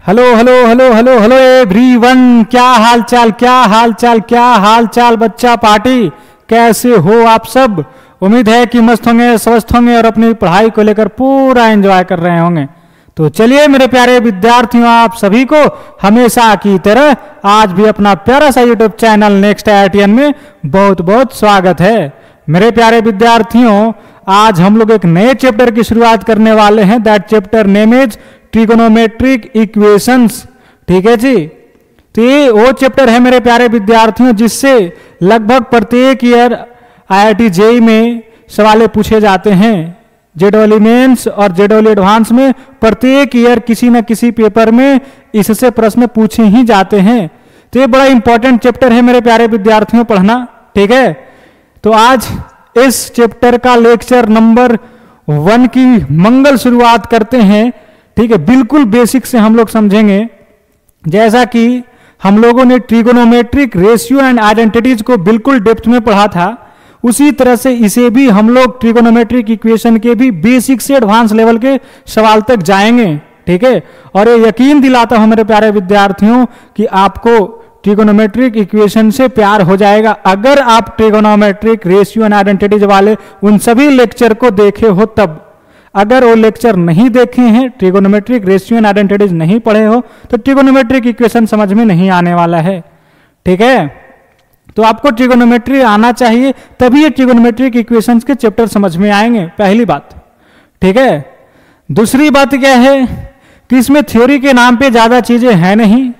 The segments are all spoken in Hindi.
Hello hello hello hello hello everyone, क्या हाल चाल क्या हाल चाल क्या हाल चाल बच्चा पार्टी, कैसे हो आप सब। उम्मीद है कि मस्त होंगे, स्वस्थ होंगे और अपनी पढ़ाई को लेकर पूरा एंजॉय कर रहे होंगे। तो चलिए मेरे प्यारे विद्यार्थियों, आप सभी को हमेशा की तरह आज भी अपना प्यारा सा यूट्यूब चैनल नेक्स्ट IITian में बहुत बहुत स्वागत है। मेरे प्यारे विद्यार्थियों, आज हम लोग एक नए चैप्टर की शुरुआत करने वाले हैं। That chapter name is trigonometric equations. ठीक है जी। तो ये वो चैप्टर है मेरे प्यारे विद्यार्थियों जिससे लगभग प्रत्येक ईयर IIT JEE में सवाल पूछे जाते हैं। JEE मेंस और JEE एडवांस में प्रत्येक ईयर किसी न किसी पेपर में इससे प्रश्न पूछे ही जाते हैं। तो ये बड़ा इंपॉर्टेंट चैप्टर है मेरे प्यारे विद्यार्थियों पढ़ना। ठीक है, तो आज इस चैप्टर का लेक्चर नंबर 1 की मंगल शुरुआत करते हैं। ठीक है, बिल्कुल बेसिक से हम लोग समझेंगे। जैसा कि हम लोगों ने ट्रिगोनोमेट्रिक रेशियो एंड आइडेंटिटीज को बिल्कुल डेप्थ में पढ़ा था, उसी तरह से इसे भी हम लोग ट्रिगोनोमेट्रिक इक्वेशन के भी बेसिक से एडवांस लेवल के सवाल तक जाएंगे। ठीक है, और ये यकीन दिलाता हूं मेरे प्यारे विद्यार्थियों कि आपको ट्रिगोनोमेट्रिक इक्वेशन से प्यार हो जाएगा अगर आप ट्रिगोनोमेट्रिक रेशियो एंड आइडेंटिटीज वाले उन सभी लेक्चर को देखे हो तब। अगर वो लेक्चर नहीं देखे हैं, ट्रिगोनोमेट्रिक रेशियो एंड आइडेंटिटीज नहीं पढ़े हो, तो ट्रिगोनोमेट्रिक इक्वेशन समझ में नहीं आने वाला है। ठीक है, तो आपको ट्रिगोनोमेट्री आना चाहिए, तभी ये ट्रिगोनोमेट्रिक इक्वेशंस के चैप्टर समझ में आएंगे, पहली बात। ठीक है, दूसरी बात क्या है कि इसमें थ्योरी के नाम पे ज्यादा चीजें हैं नहीं,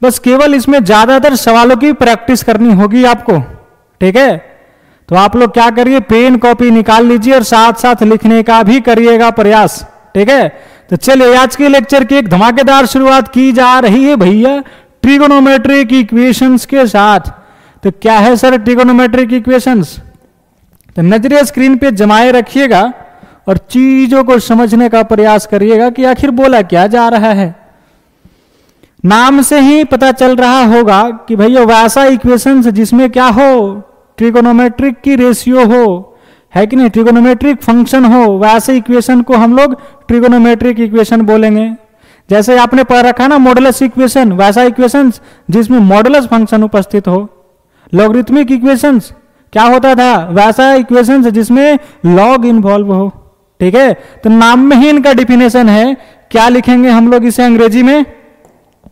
बस केवल इसमें ज्यादातर सवालों की प्रैक्टिस करनी होगी आपको। ठीक है, तो आप लोग क्या करिए, पेन कॉपी निकाल लीजिए और साथ साथ लिखने का भी करिएगा प्रयास। ठीक है, तो चलिए आज के लेक्चर की एक धमाकेदार शुरुआत की जा रही है भैया ट्रिगोनोमेट्रिक इक्वेशंस के साथ। तो क्या है सर ट्रिगोनोमेट्रिक इक्वेशंस? तो नजरें स्क्रीन पे जमाए रखिएगा और चीजों को समझने का प्रयास करिएगा कि आखिर बोला क्या जा रहा है। नाम से ही पता चल रहा होगा कि भैया वैसा इक्वेशंस जिसमें क्या हो, ट्रिगोनोमेट्रिक की रेशियो हो, है कि नहीं, ट्रिगोनोमेट्रिक फंक्शन हो, वैसे इक्वेशन को हम लोग ट्रिगोनोमेट्रिक इक्वेशन बोलेंगे। जैसे आपने पढ़ रखा ना मॉडुलस इक्वेशन, वैसा इक्वेशंस जिसमें मॉडुलस फंक्शन उपस्थित हो। लॉगरिथमिक इक्वेशंस क्या होता था, वैसा इक्वेशंस जिसमें लॉग इन्वॉल्व हो। ठीक है, तो नाम में ही इनका डिफिनेशन है। क्या लिखेंगे हम लोग इसे अंग्रेजी में,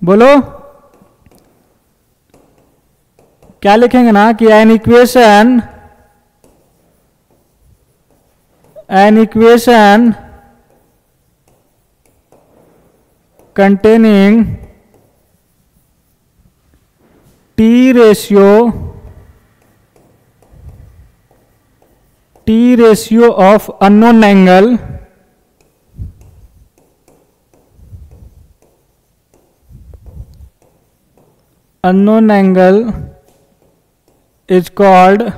बोलो क्या लिखेंगे ना कि an equation containing T ratio of unknown angle is called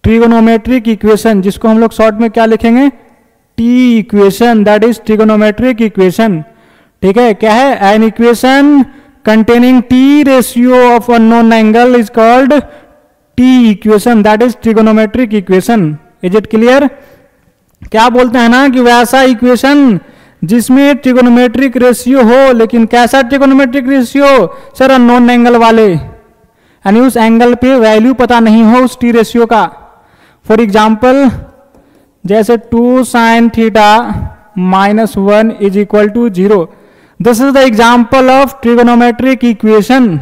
trigonometric equation, जिसको हम लोग शॉर्ट में क्या लिखेंगे, T equation. That is trigonometric equation. ठीक है, क्या है, an equation containing T ratio of unknown angle is called T equation. That is trigonometric equation. Is it clear? क्या बोलते हैं ना कि वैसा इक्वेशन जिसमें ट्रिगोनोमेट्रिक रेशियो हो, लेकिन कैसा trigonometric ratio sir, unknown angle वाले, यानी उस एंगल पे वैल्यू पता नहीं हो उस टी रेशियो का। फॉर एग्जाम्पल जैसे 2 sin theta -1 is equal to 0। This is the example of trigonometric equation.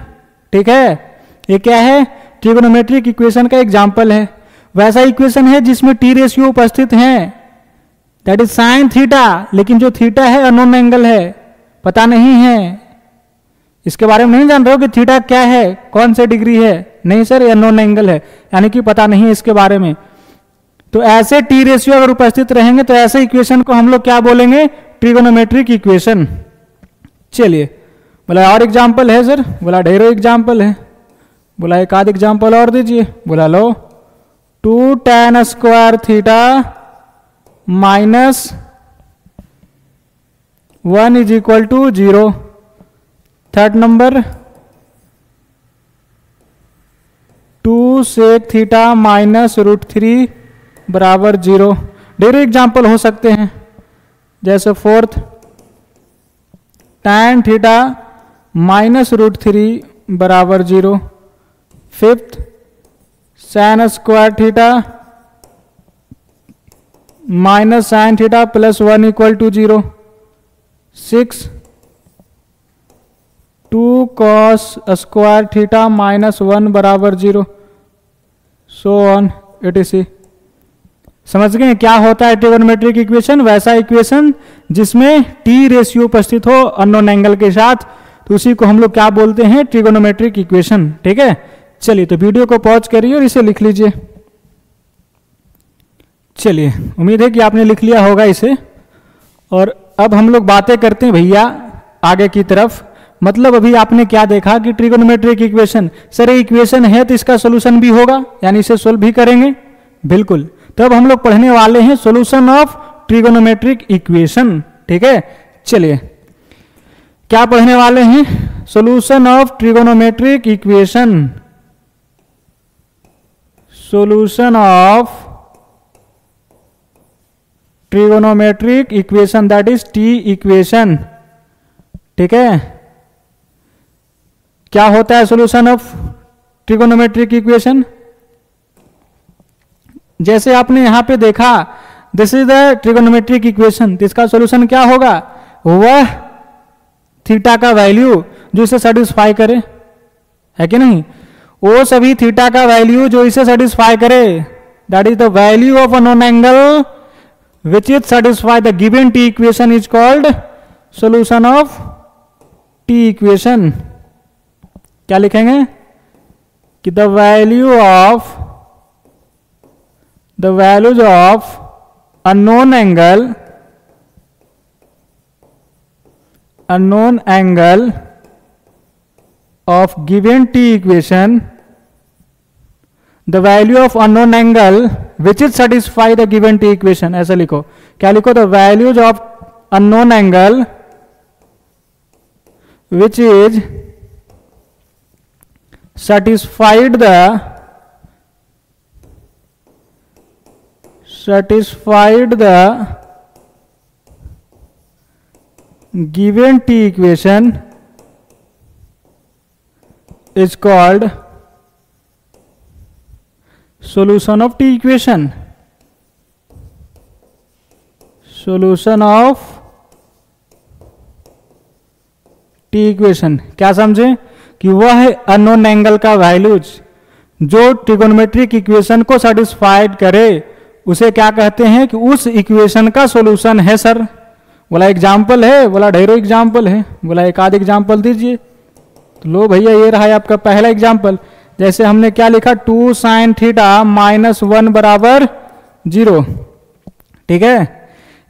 ठीक है, ये क्या है, ट्रिगोनोमेट्रिक इक्वेशन का एग्जाम्पल है। वैसा इक्वेशन है जिसमें टी रेशियो उपस्थित है, दैट इज साइन थीटा, लेकिन जो थीटा है अननोन एंगल है, पता नहीं है। इसके बारे में नहीं जान रहे हो कि थीटा क्या है, कौन से डिग्री है, नहीं सर ये अननोन एंगल है, यानी कि पता नहीं है इसके बारे में। तो ऐसे टी रेशियो अगर उपस्थित रहेंगे तो ऐसे इक्वेशन को हम लोग क्या बोलेंगे, ट्रिगोनोमेट्रिक इक्वेशन। चलिए, बोला और एग्जाम्पल है सर, बोला ढेरों एग्जाम्पल है, बोला एक आध एग्जाम्पल और दीजिए। बोला लो 2 tan square theta -1 is equal to 0। Third number 2 sec theta -√3 बराबर 0। ढेर एग्जाम्पल हो सकते हैं, जैसे fourth tan theta minus root 3 बराबर 0। Fifth sin square theta minus sin theta plus 1 equal to 0। Six 2 cos square theta minus 1 बराबर 0। So on etc। समझ गए क्या होता है ट्रिगोनोमेट्रिक इक्वेशन? वैसा इक्वेशन जिसमें टी रेशियो उपस्थित हो अननोन एंगल के साथ, तो उसी को हम लोग क्या बोलते हैं? Trigonometric equation. ठीक है, चलिए तो वीडियो को पॉज करिए और इसे लिख लीजिए। चलिए, उम्मीद है कि आपने लिख लिया होगा इसे। और अब हम लोग बातें करते हैं भैया आगे की तरफ। मतलब अभी आपने क्या देखा कि ट्रिगोनोमेट्रिक इक्वेशन, सर ये इक्वेशन है तो इसका सोल्यूशन भी होगा, यानी इसे सोल्व भी करेंगे। बिल्कुल, तब हम लोग पढ़ने वाले हैं सॉल्यूशन ऑफ ट्रिगोनोमेट्रिक इक्वेशन। ठीक है, चलिए क्या पढ़ने वाले हैं? Solution of trigonometric equation. Solution of trigonometric equation, that is T equation. ठीक है, क्या होता है सॉल्यूशन ऑफ ट्रिगोनोमेट्रिक इक्वेशन? जैसे आपने यहां पे देखा, this is the trigonometric equation, तो इसका सॉल्यूशन क्या होगा? वह थीटा का वैल्यू जो इसे सेटिस्फाई करे, है कि नहीं? वो सभी थीटा का वैल्यू जो इसे सेटिस्फाई करे, that is the value of a known angle which is satisfy the given T equation is called solution of T equation. क्या लिखेंगे कि the values of unknown angle of given t equation, the value of unknown angle which is satisfy the given t equation। ऐसा लिखो, क्या लिखो? the values of unknown angle which is satisfied the given t equation is called solution of t equation। solution of t equation क्या समझे? कि वह अननोन एंगल का वैल्यूज जो ट्रिगोनोमेट्रिक इक्वेशन को सेटिस्फाइड करे उसे क्या कहते हैं? कि उस इक्वेशन का सॉल्यूशन है। सर बोला एग्जाम्पल है, बोला ढेरों एग्जाम्पल है, बोला एक आध एग्जाम्पल दीजिए। तो लो भैया ये रहा है आपका पहला एग्जाम्पल। जैसे हमने क्या लिखा? 2 sin थीटा माइनस 1 बराबर 0। ठीक है,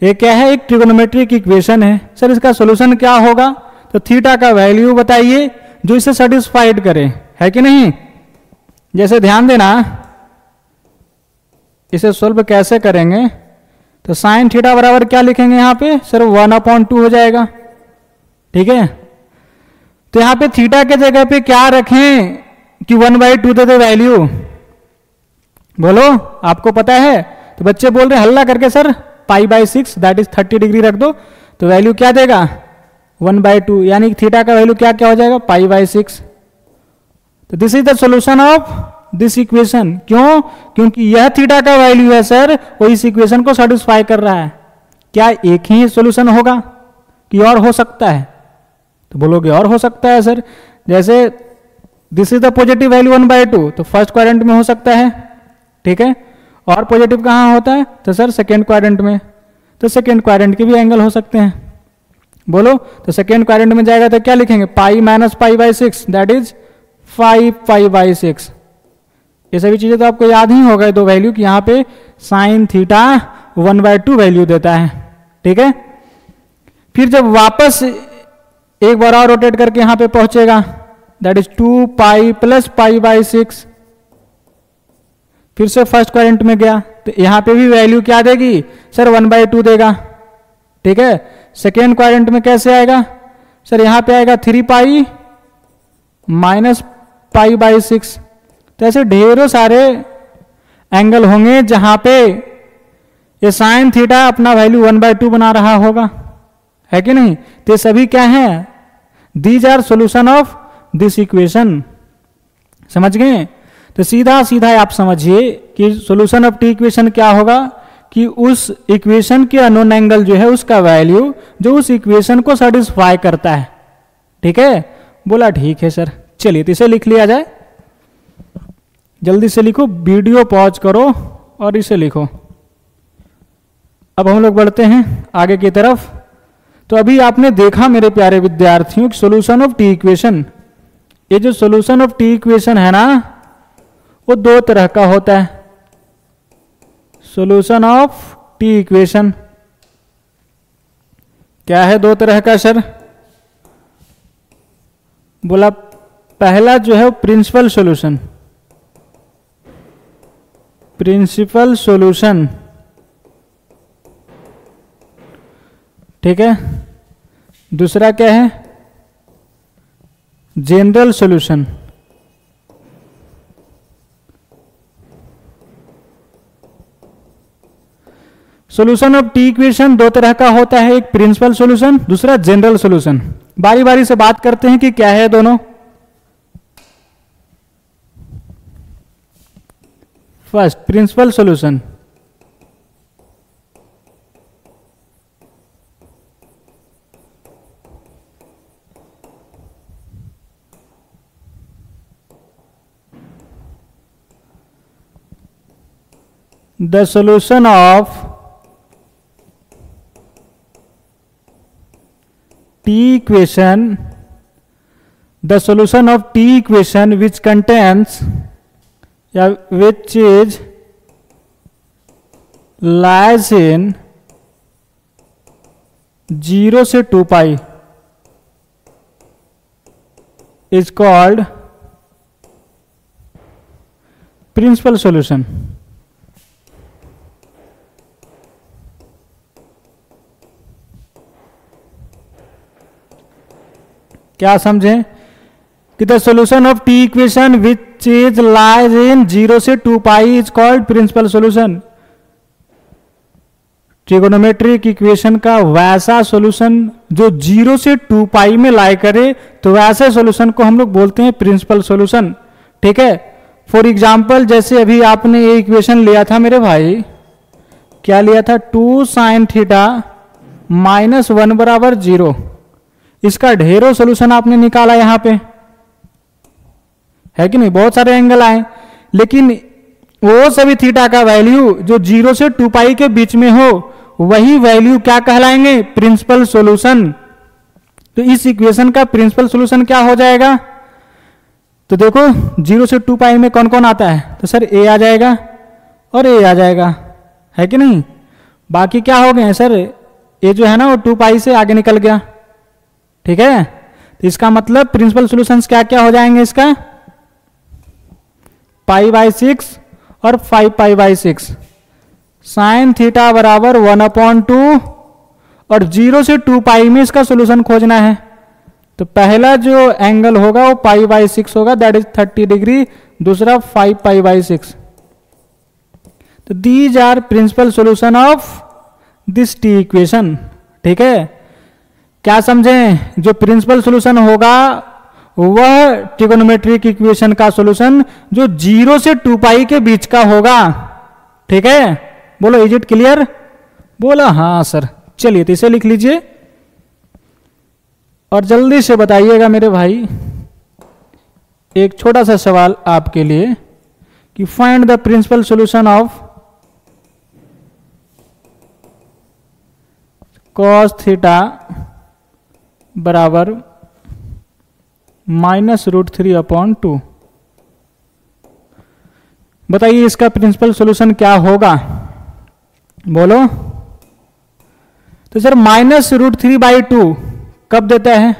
ये क्या है? एक ट्रिगोनोमेट्रिक इक्वेशन है। सर इसका सॉल्यूशन क्या होगा? तो थीटा का वैल्यू बताइए जो इसे सेटिस्फाइड करे, है कि नहीं? जैसे ध्यान देना, इसे सोल्व कैसे करेंगे? तो साइन थीटा बराबर क्या लिखेंगे यहाँ पे? सर 1/2 हो जाएगा। ठीक है, तो यहाँ पे थीटा के जगह पे क्या रखें कि 1/2 दे दे वैल्यू? बोलो, आपको पता है? तो बच्चे बोल रहे हल्ला करके सर π/6 दैट इज 30 डिग्री रख दो, तो वैल्यू क्या देगा? 1/2, यानी थीटा का वैल्यू क्या क्या हो जाएगा? π/6। तो this is the solution of this equation. क्यों? क्योंकि यह थीटा का वैल्यू है सर, वो इस इक्वेशन को सेटिस्फाई कर रहा है। क्या एक ही सॉल्यूशन होगा कि और हो सकता है? तो बोलोगे और हो सकता है सर। जैसे this is the positive value 1/2, तो फर्स्ट क्वाड्रेंट में हो सकता है। ठीक है, और पॉजिटिव कहाँ होता है? तो सर सेकेंड क्वाड्रेंट में। तो सेकेंड क्वाड्रेंट के भी एंगल हो सकते हैं। बोलो, तो सेकेंड क्वाड्रेंट में जाएगा तो क्या लिखेंगे? π - π/6 दैट इज 5π/6। ये सभी चीजें तो आपको याद ही होगा, दो वैल्यू कि यहाँ पे साइन थीटा 1/2 वैल्यू देता है। ठीक है, फिर जब वापस एक बार और रोटेट करके यहां पे पहुंचेगा, दैट इज 2π + π/6। फिर से फर्स्ट क्वाड्रेंट में गया तो यहां पे भी वैल्यू क्या देगी? सर 1/2 देगा। ठीक है, सेकेंड क्वाड्रेंट में कैसे आएगा? सर यहां पे आएगा 3π - π/6। तो ऐसे ढेरों सारे एंगल होंगे जहां पे ये साइन थीटा अपना वैल्यू 1/2 बना रहा होगा, है कि नहीं? तो सभी क्या हैं? These are solution of this equation. समझ गए? तो सीधा सीधा आप समझिए कि सॉल्यूशन ऑफ टी इक्वेशन क्या होगा कि उस इक्वेशन के अननोन एंगल जो है उसका वैल्यू जो उस इक्वेशन को सेटिस्फाई करता है। ठीक है? बोला ठीक है सर। चलिए तो इसे लिख लिया जाए। जल्दी से लिखो, वीडियो पॉज करो और इसे लिखो। अब हम लोग बढ़ते हैं आगे की तरफ। तो अभी आपने देखा मेरे प्यारे विद्यार्थियों सॉल्यूशन ऑफ टी इक्वेशन, ये जो सॉल्यूशन ऑफ टी इक्वेशन है ना वो दो तरह का होता है। सॉल्यूशन ऑफ टी इक्वेशन क्या है? दो तरह का सर। बोला पहला जो है प्रिंसिपल सॉल्यूशन, प्रिंसिपल सॉल्यूशन, ठीक है। दूसरा क्या है? General solution. Solution of T equation दो तरह का होता है, एक प्रिंसिपल सॉल्यूशन, दूसरा जनरल सॉल्यूशन। बारी बारी से बात करते हैं कि क्या है दोनों। First principle solution. The solution of T equation, the solution of T equation which contains या which is lies in 0 से 2 पाई is called principal solution। क्या समझें कि the solution of T equation which is lies in 0 से 2 pi is called principal solution. Trigonometric equation का वैसा सॉल्यूशन जो 0 से 2 पाई में लाई करे तो वैसे सॉल्यूशन को हम लोग बोलते हैं प्रिंसिपल सॉल्यूशन। ठीक है? फॉर एग्जांपल जैसे अभी आपने ये इक्वेशन लिया था मेरे भाई, क्या लिया था? 2 sin थीटा माइनस 1 बराबर 0। इसका ढेरों सॉल्यूशन आपने निकाला यहां पे, है कि नहीं? बहुत सारे एंगल आए, लेकिन वो सभी थीटा का वैल्यू जो 0 से 2 पाई के बीच में हो वही वैल्यू क्या कहलाएंगे? Principal solution. तो इस इक्वेशन का प्रिंसिपल सॉल्यूशन क्या हो जाएगा? तो देखो 0 से 2 पाई में कौन कौन आता है? तो सर ए आ जाएगा और ए आ जाएगा, है कि नहीं? बाकी क्या हो गए सर? ए जो है ना वो 2 पाई से आगे निकल गया। ठीक है? तो इसका मतलब प्रिंसिपल सॉल्यूशंस क्या क्या हो जाएंगे इसका? π/6 और 5π/6। साइन थीटा बराबर 1/2 और 0 से 2 पाई में इसका सॉल्यूशन खोजना है। तो पहला जो एंगल होगा वो π/6 होगा, दैट इज 30 डिग्री। दूसरा 5π/6। तो these are principal solution of this T equation. ठीक है? क्या समझें? जो प्रिंसिपल सॉल्यूशन होगा वह ट्रिगोनोमेट्रिक इक्वेशन का सॉल्यूशन जो 0 से 2 पाई के बीच का होगा। ठीक है? बोलो इज इट क्लियर? बोला हाँ सर। चलिए तो इसे लिख लीजिए और जल्दी से बताइएगा मेरे भाई। एक छोटा सा सवाल आपके लिए कि find the principal solution of cos theta बराबर -√3/2। बताइए इसका प्रिंसिपल सॉल्यूशन क्या होगा? बोलो। तो सर -√3/2 कब देता है?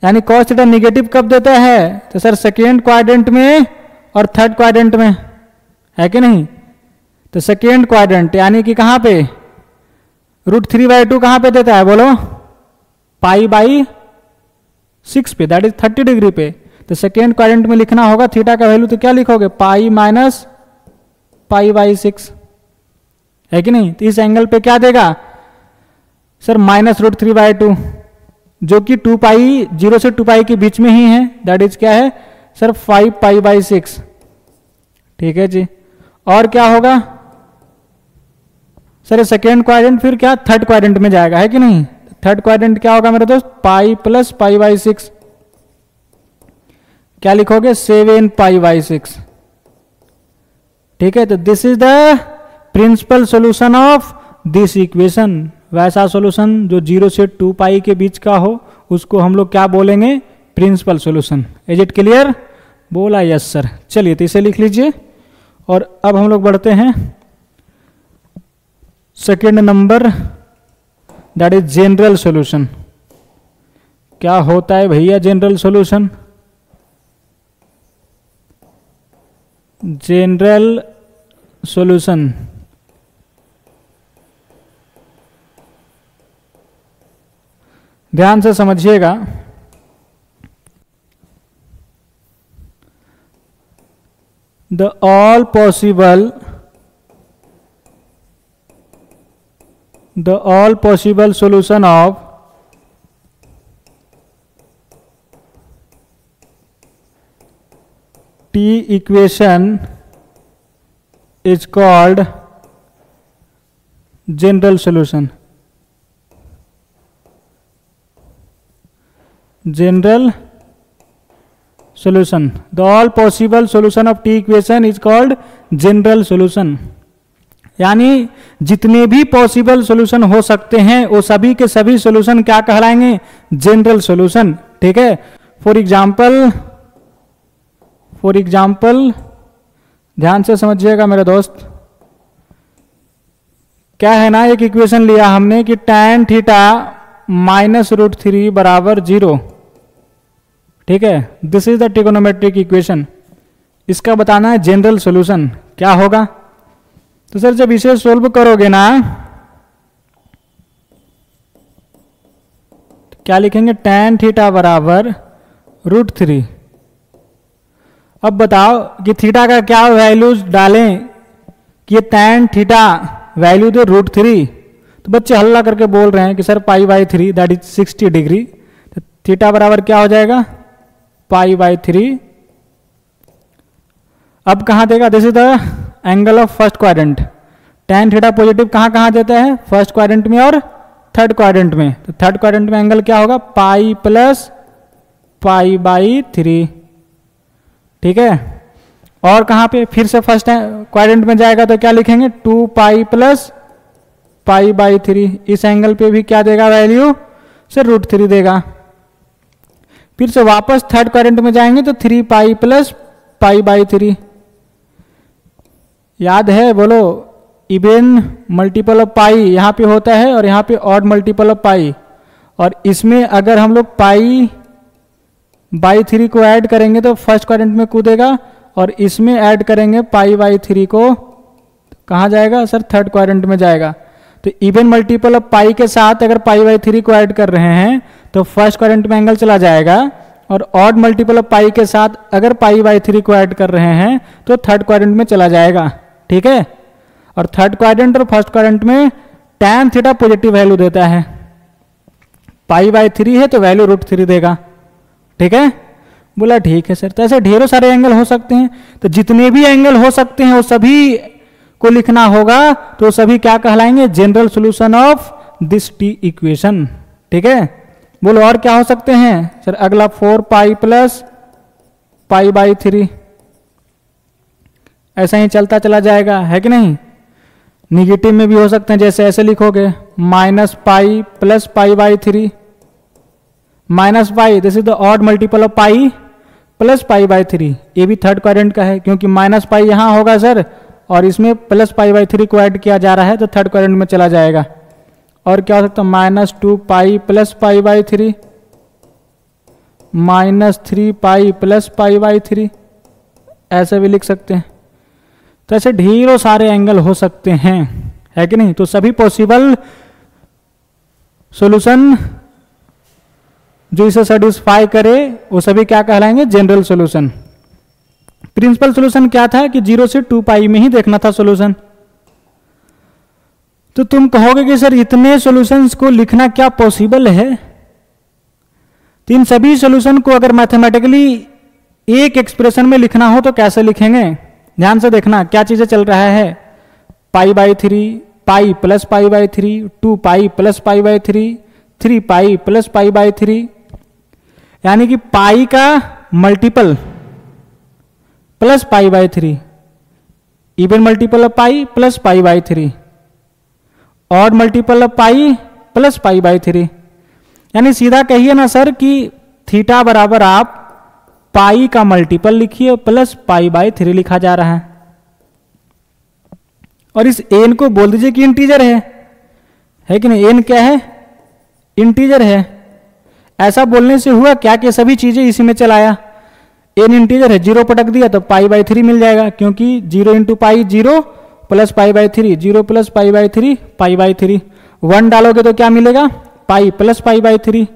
यानी cos थीटा निगेटिव कब देता है? तो सर सेकेंड क्वाड्रेंट में और थर्ड क्वाड्रेंट में, है कि नहीं? तो सेकेंड क्वाड्रेंट यानी कि कहां पे? √3/2 कहां पे देता है? बोलो। π/6 पे, दैट इज 30 डिग्री पे। तो सेकेंड क्वाड्रेंट में लिखना होगा थीटा का वैल्यू, तो क्या लिखोगे? पाई माइनस π/6, है कि नहीं? तो इस एंगल पे क्या देगा? सर -√3/2 जो कि 2 पाई 0 से 2 पाई के बीच में ही है, दैट इज क्या है सर 5π/6। ठीक है जी। और क्या होगा सर ये सेकेंड क्वाड्रेंट फिर क्या थर्ड क्वाड्रेंट में जाएगा, है कि नहीं। थर्ड क्वाड्रेंट क्या होगा मेरे दोस्त, पाई प्लस π/6। क्या लिखोगे 7π/6। ठीक है, तो this is the principal solution of this equation. वैसा सॉल्यूशन जो 0 से 2 पाई के बीच का हो उसको हम लोग क्या बोलेंगे, principal solution. Is it clear, बोला यस सर। चलिए तो इसे लिख लीजिए। और अब हम लोग बढ़ते हैं second number, that is general solution. क्या होता है भैया जनरल सॉल्यूशन। जनरल सॉल्यूशन ध्यान से समझिएगा। The all possible solution of T equation is called general solution. General solution. The all possible solution of T equation is called general solution. यानी जितने भी पॉसिबल सॉल्यूशन हो सकते हैं वो सभी के सभी सॉल्यूशन क्या कहलाएंगे, जनरल सॉल्यूशन। ठीक है। फॉर एग्जाम्पल ध्यान से समझिएगा मेरे दोस्त। क्या है ना, एक इक्वेशन लिया हमने कि tan θ -√3 बराबर 0। ठीक है, this is the trigonometric equation. इसका बताना है जनरल सॉल्यूशन क्या होगा। तो सर जब इसे सोल्व करोगे ना तो क्या लिखेंगे, tan θ बराबर √3। अब बताओ कि थीटा का क्या वैल्यूज डालें कि ये tan θ वैल्यू दे √3। तो बच्चे हल्ला करके बोल रहे हैं कि सर π/3 दैट इज 60 डिग्री। तो थीटा बराबर क्या हो जाएगा, π/3। अब कहाँ देगा, this is the angle of first quadrant. tan θ positive कहाँ कहाँ देता है, फर्स्ट क्वाड्रेंट में और थर्ड क्वाड्रेंट में। तो थर्ड क्वाड्रेंट में एंगल क्या होगा, पाई प्लस π/3। ठीक है। और कहाँ पे फिर से फर्स्ट क्वाड्रेंट में जाएगा तो क्या लिखेंगे, 2 पाई प्लस π/3। इस एंगल पे भी क्या देगा वैल्यू, से √3 देगा। फिर से वापस थर्ड क्वाड्रेंट में जाएंगे तो 3 पाई प्लस π/3। याद है, बोलो, इवन मल्टीपल ऑफ पाई यहाँ पे होता है और यहाँ पे ऑड मल्टीपल ऑफ पाई। और इसमें अगर हम लोग π/3 को ऐड करेंगे तो फर्स्ट क्वाड्रेंट में कूदेगा और इसमें ऐड करेंगे π/3 को, कहाँ जाएगा सर, थर्ड क्वाड्रेंट में जाएगा। तो इवन मल्टीपल ऑफ पाई के साथ अगर π/3 को ऐड कर रहे हैं तो फर्स्ट क्वाड्रेंट में एंगल चला जाएगा, और ऑड मल्टीपल ऑफ पाई के साथ अगर π/3 को ऐड कर रहे हैं तो थर्ड क्वाड्रेंट में चला जाएगा। ठीक है। और थर्ड क्वाड्रेंट और फर्स्ट क्वाड्रेंट में tan θ पॉजिटिव वैल्यू देता है, π/3 है तो वैल्यू √3 देगा। ठीक है, बोला ठीक है सर। तो ऐसे ढेरों सारे एंगल हो सकते हैं। तो जितने भी एंगल हो सकते हैं वो सभी को लिखना होगा, तो सभी क्या कहलाएंगे, general solution of this T equation. ठीक है, बोलो और क्या हो सकते हैं सर। अगला 4 पाई प्लस π/3, ऐसा ही चलता चला जाएगा, है कि नहीं। निगेटिव में भी हो सकते हैं, जैसे ऐसे लिखोगे -π plus π/3। -π this is the odd multiple of pi plus π/3। ये भी थर्ड क्वाड्रेंट का है क्योंकि -π यहाँ होगा सर और इसमें प्लस π/3 को ऐड किया जा रहा है तो थर्ड क्वाड्रेंट में चला जाएगा। और क्या हो सकता है, -2 पाई प्लस π/3, -3 पाई प्लस π/3, ऐसे भी लिख सकते हैं। तो ऐसे ढेरों सारे एंगल हो सकते हैं, है कि नहीं। तो सभी पॉसिबल सॉल्यूशन जो इसे सेटिस्फाई करे वो सभी क्या कहलाएंगे, जनरल सॉल्यूशन। प्रिंसिपल सॉल्यूशन क्या था कि 0 से 2 पाई में ही देखना था सॉल्यूशन। तो तुम कहोगे कि सर इतने सॉल्यूशंस को लिखना क्या पॉसिबल है? तो इन सभी सॉल्यूशन को अगर मैथमेटिकली एक एक्सप्रेशन में लिखना हो तो कैसे लिखेंगे? ध्यान से देखना क्या चीजें चल रहा है। π/3, पाई प्लस π/3, 2π प्लस π/3, 3π प्लस π/3, यानी कि पाई का multiple plus π/3, even multiple of pi plus π/3, odd multiple of pi plus π/3। यानी सीधा कहिए ना सर कि थीटा बराबर आप पाई का मल्टीपल लिखिए प्लस π/3 लिखा जा रहा है, और इस एन को बोल दीजिए कि इंटीजर है कि नहीं? एन क्या है? इंटीजर है। ऐसा बोलने से हुआ क्या कि सभी चीजें इसी में चलाया। एन इंटीजर है, 0 पटक दिया तो π/3 मिल जाएगा, क्योंकि 0 इंटू पाई 0 प्लस π/3, 0 प्लस π/3 π/3। 1 डालोगे तो क्या मिलेगा? पाई प्लस π/3।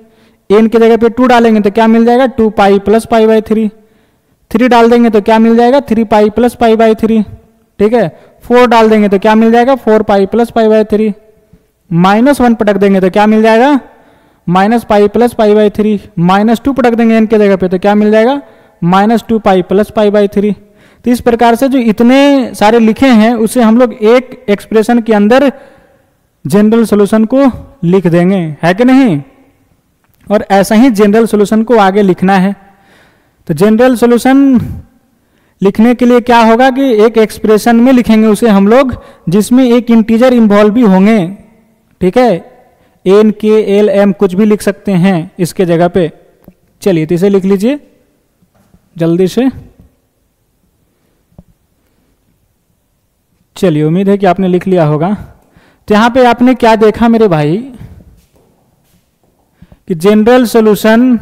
एन की जगह पे 2 डालेंगे तो क्या मिल जाएगा? 2π प्लस π/3। 3 डाल देंगे तो क्या मिल जाएगा? 3π प्लस π/3। ठीक है। 4 डाल देंगे तो क्या मिल जाएगा? 4π प्लस π/3। -1 पटक देंगे तो क्या मिल जाएगा? -π प्लस π/3। -2 पटक देंगे एन की जगह पे तो क्या मिल जाएगा? -2π प्लस π/3। तो इस प्रकार से जो इतने सारे लिखे हैं उसे हम लोग एक एक्सप्रेशन के अंदर जनरल सॉल्यूशन को लिख देंगे, है कि नहीं? और ऐसा ही जनरल सॉल्यूशन को आगे लिखना है। तो जनरल सॉल्यूशन लिखने के लिए क्या होगा कि एक एक्सप्रेशन में लिखेंगे उसे हम लोग जिसमें एक इंटीजर इन्वॉल्व भी होंगे। ठीक है। एन, के, एल, एम कुछ भी लिख सकते हैं इसके जगह पे। चलिए तो इसे लिख लीजिए जल्दी से। चलिए, उम्मीद है कि आपने लिख लिया होगा। तो यहां पे आपने क्या देखा मेरे भाई कि general solution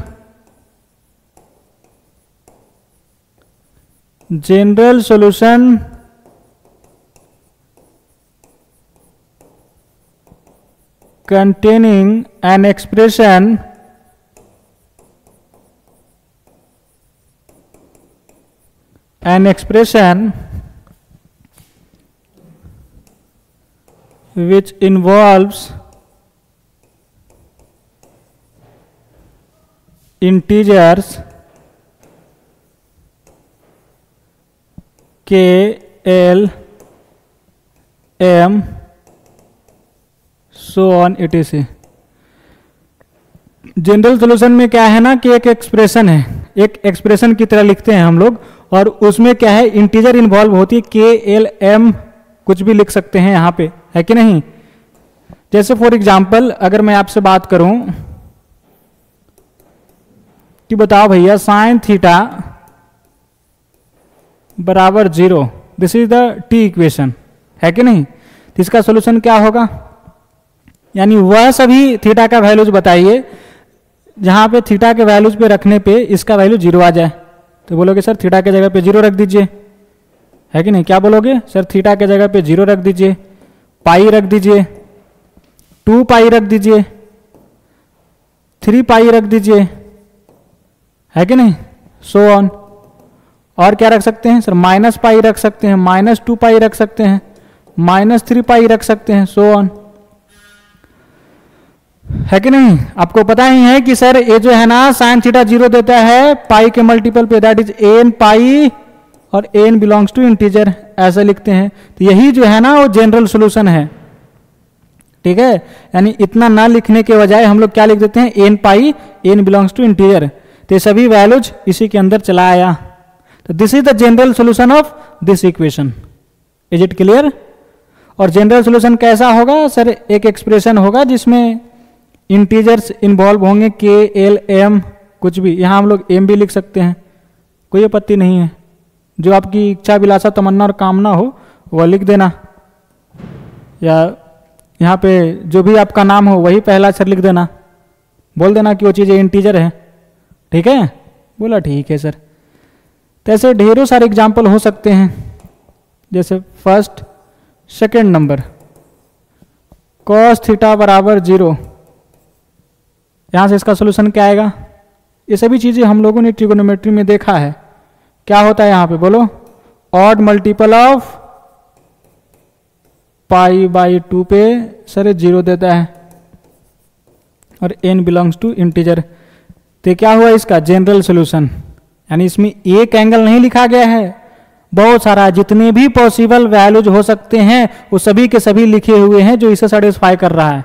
containing an expression which involves integers k, l, m, so on etc। General solution में क्या है ना कि एक एक्सप्रेशन है, एक एक्सप्रेशन की तरह लिखते हैं हम लोग, और उसमें क्या है इंटीजर इन्वॉल्व होती है, के, एल, एम कुछ भी लिख सकते हैं यहां पे, है कि नहीं? जैसे फॉर एग्जांपल अगर मैं आपसे बात करूं कि बताओ भैया साइन थीटा बराबर 0, this is the T equation, है कि नहीं? तो इसका सॉल्यूशन क्या होगा? यानी वह सभी थीटा का वैल्यूज बताइए जहां पे थीटा के वैल्यूज पे रखने पे इसका वैल्यू 0 आ जाए। तो बोलोगे सर थीटा के जगह पे 0 रख दीजिए, है कि नहीं? क्या बोलोगे? सर थीटा के जगह पे 0 रख दीजिए, पाई रख दीजिए, 2π रख दीजिए, 3π रख दीजिए, है कि नहीं? So on. और क्या रख सकते हैं सर? -π रख सकते हैं, -2π रख सकते हैं, -3π रख सकते हैं, सो ऑन, है कि नहीं? आपको पता ही है कि सर ये जो है ना साइन थीटा 0 देता है पाई के मल्टीपल पे, दैट इज एन पाई, और एन बिलोंग्स टू इंटीजर, ऐसे लिखते हैं। तो यही जो है ना वो जनरल सॉल्यूशन है। ठीक है। यानी इतना ना लिखने के बजाय हम लोग क्या लिख देते हैं? N pi, N belongs to integer. तो सभी वैल्यूज इसी के अंदर चला आया। तो this is the general solution of this equation. Is it clear? और जनरल सॉल्यूशन कैसा होगा सर? एक एक्सप्रेशन होगा जिसमें इंटीजर्स इन्वॉल्व होंगे, के, एल, एम कुछ भी। यहां हम लोग एम भी लिख सकते हैं, कोई आपत्ति नहीं है। जो आपकी इच्छा, विलासा, तमन्ना और कामना हो वह लिख देना, या यहाँ पे जो भी आपका नाम हो वही पहला अक्षर लिख देना, बोल देना कि वो चीज़ें इंटीजर है। ठीक है? बोला ठीक है सर। तो ऐसे ढेरों सारे एग्जाम्पल हो सकते हैं, जैसे first second number cos theta बराबर 0, यहाँ से इसका सोल्यूशन क्या आएगा? ये सभी चीज़ें हम लोगों ने ट्रिगोनोमेट्री में देखा है। क्या होता है यहाँ पे बोलो? Odd multiple of pi by 2 पे सर 0 देता है और n बिलोंग्स टू इंटीजर। तो क्या हुआ इसका जनरल सोल्यूशन, यानी इसमें एक एंगल नहीं लिखा गया है, बहुत सारा जितने भी पॉसिबल वैल्यूज हो सकते हैं वो सभी के सभी लिखे हुए हैं जो इसे सेटिस्फाई कर रहा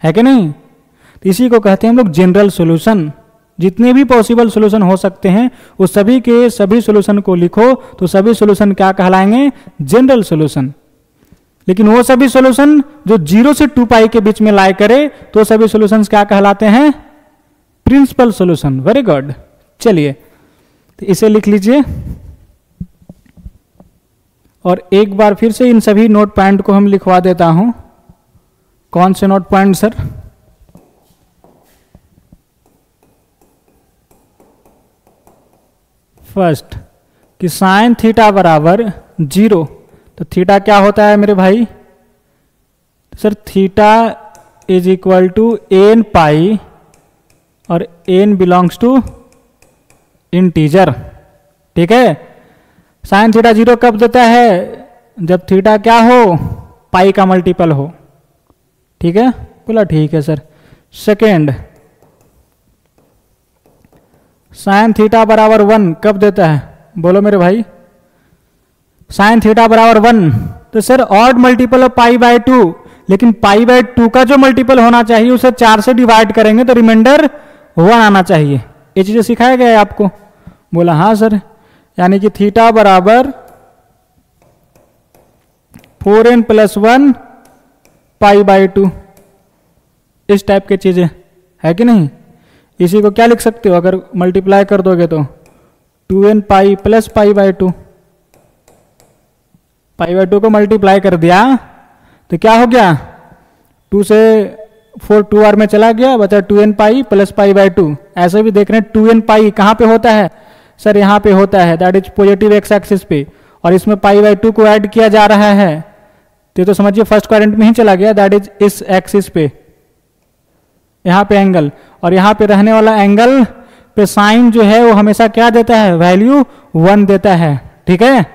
है कि नहीं। तो इसी को कहते हैं हम लोग जनरल सोल्यूशन। जितने भी पॉसिबल सोल्यूशन हो सकते हैं उस सभी के सभी सोल्यूशन को लिखो तो सभी सोल्यूशन क्या कहलाएंगे, जनरल सोल्यूशन। लेकिन वो सभी सोल्यूशन जो 0 से 2 पाई के बीच में लाई करे तो सभी सोल्यूशंस क्या कहलाते हैं, प्रिंसिपल सोल्यूशन। Very good. चलिए तो इसे लिख लीजिए और एक बार फिर से इन सभी नोट पॉइंट को हम लिखवा देता हूं। कौन से नोट पॉइंट सर, फर्स्ट कि साइन थीटा बराबर 0, तो थीटा क्या होता है मेरे भाई, तो sir theta is equal to N pi और एन बिलोंग्स टू इंटीजर। ठीक है, साइन थीटा 0 कब देता है, जब थीटा क्या हो, पाई का मल्टीपल हो। ठीक है, बोला ठीक है सर। सेकेंड, साइन थीटा बराबर 1 कब देता है, बोलो मेरे भाई, साइन थीटा बराबर 1, तो sir odd multiple of pi by 2, लेकिन पाई बाय 2 का जो मल्टीपल होना चाहिए उसे 4 से डिवाइड करेंगे तो रिमाइंडर 1 आना चाहिए। ये चीजें सिखाया गया है आपको, बोला हाँ सर। यानी कि थीटा बराबर 4n + 1 पाई बाय 2, इस टाइप की चीजें है कि नहीं। इसी को क्या लिख सकते हो, अगर मल्टीप्लाई कर दोगे तो 2n pi plus pi by 2, pi by 2 को मल्टीप्लाई कर दिया तो क्या हो गया, 2 से 4 2r में चला गया, बचा 2n pi plus pi by 2। ऐसे भी देख रहे हैं 2n पाई कहाँ पे होता है सर, यहाँ पे होता है, that is positive x axis पे, और इसमें पाई बाय 2 को ऐड किया जा रहा है तो समझिए फर्स्ट क्वाड्रेंट में ही चला गया, दैट इज इस एक्सिस पे, यहाँ पे एंगल, और यहाँ पे रहने वाला एंगल पे साइन जो है वो हमेशा क्या देता है, वैल्यू 1 देता है। ठीक है,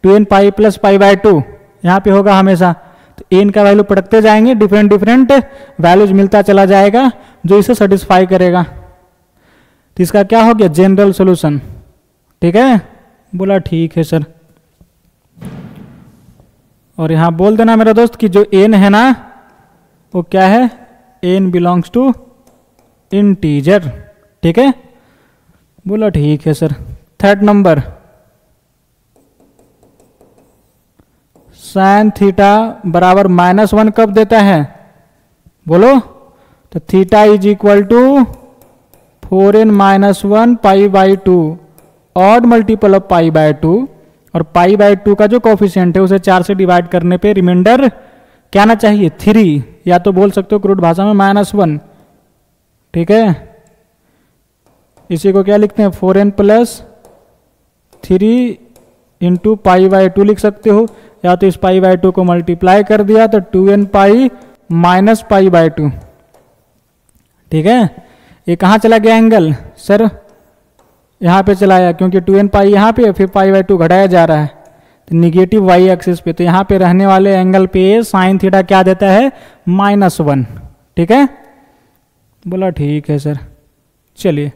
2n pi plus pi by 2 यहाँ पे होगा हमेशा, तो n का वैल्यू पढ़ते जाएंगे, डिफरेंट डिफरेंट वैल्यूज मिलता चला जाएगा जो इसे सेटिस्फाई करेगा। तो इसका क्या हो गया, जनरल सॉल्यूशन। ठीक है, बोला ठीक है सर। और यहां बोल देना मेरा दोस्त कि जो n है ना वो क्या है, n बिलोंग्स टू इंटीजर। ठीक है, बोला ठीक है sir. Third number, sine theta बराबर -1 कब देता है, बोलो, तो theta is equal to 4n - 1 pi by 2, odd multiple of pi by 2, और पाई बाय 2 का जो कोफिशिएंट है उसे 4 से डिवाइड करने पे रिमाइंडर क्या आना चाहिए, 3, या तो बोल सकते हो क्रूड भाषा में -1। ठीक है, इसी को क्या लिखते हैं, 4n + 3 इंटू पाई बाय 2 लिख सकते हो, या तो इस पाई बाय 2 को मल्टीप्लाई कर दिया तो 2n पाई - पाई बाय 2। ठीक है, ये कहाँ चला गया एंगल, सर यहाँ पे चला आया, क्योंकि 2n पाई यहाँ पे, फिर पाई बाय 2 घटाया जा रहा है तो निगेटिव y एक्सिस पे, तो यहाँ पे रहने वाले एंगल पे साइन थीटा क्या देता है, -1। ठीक है, बोला ठीक है सर। चलिए,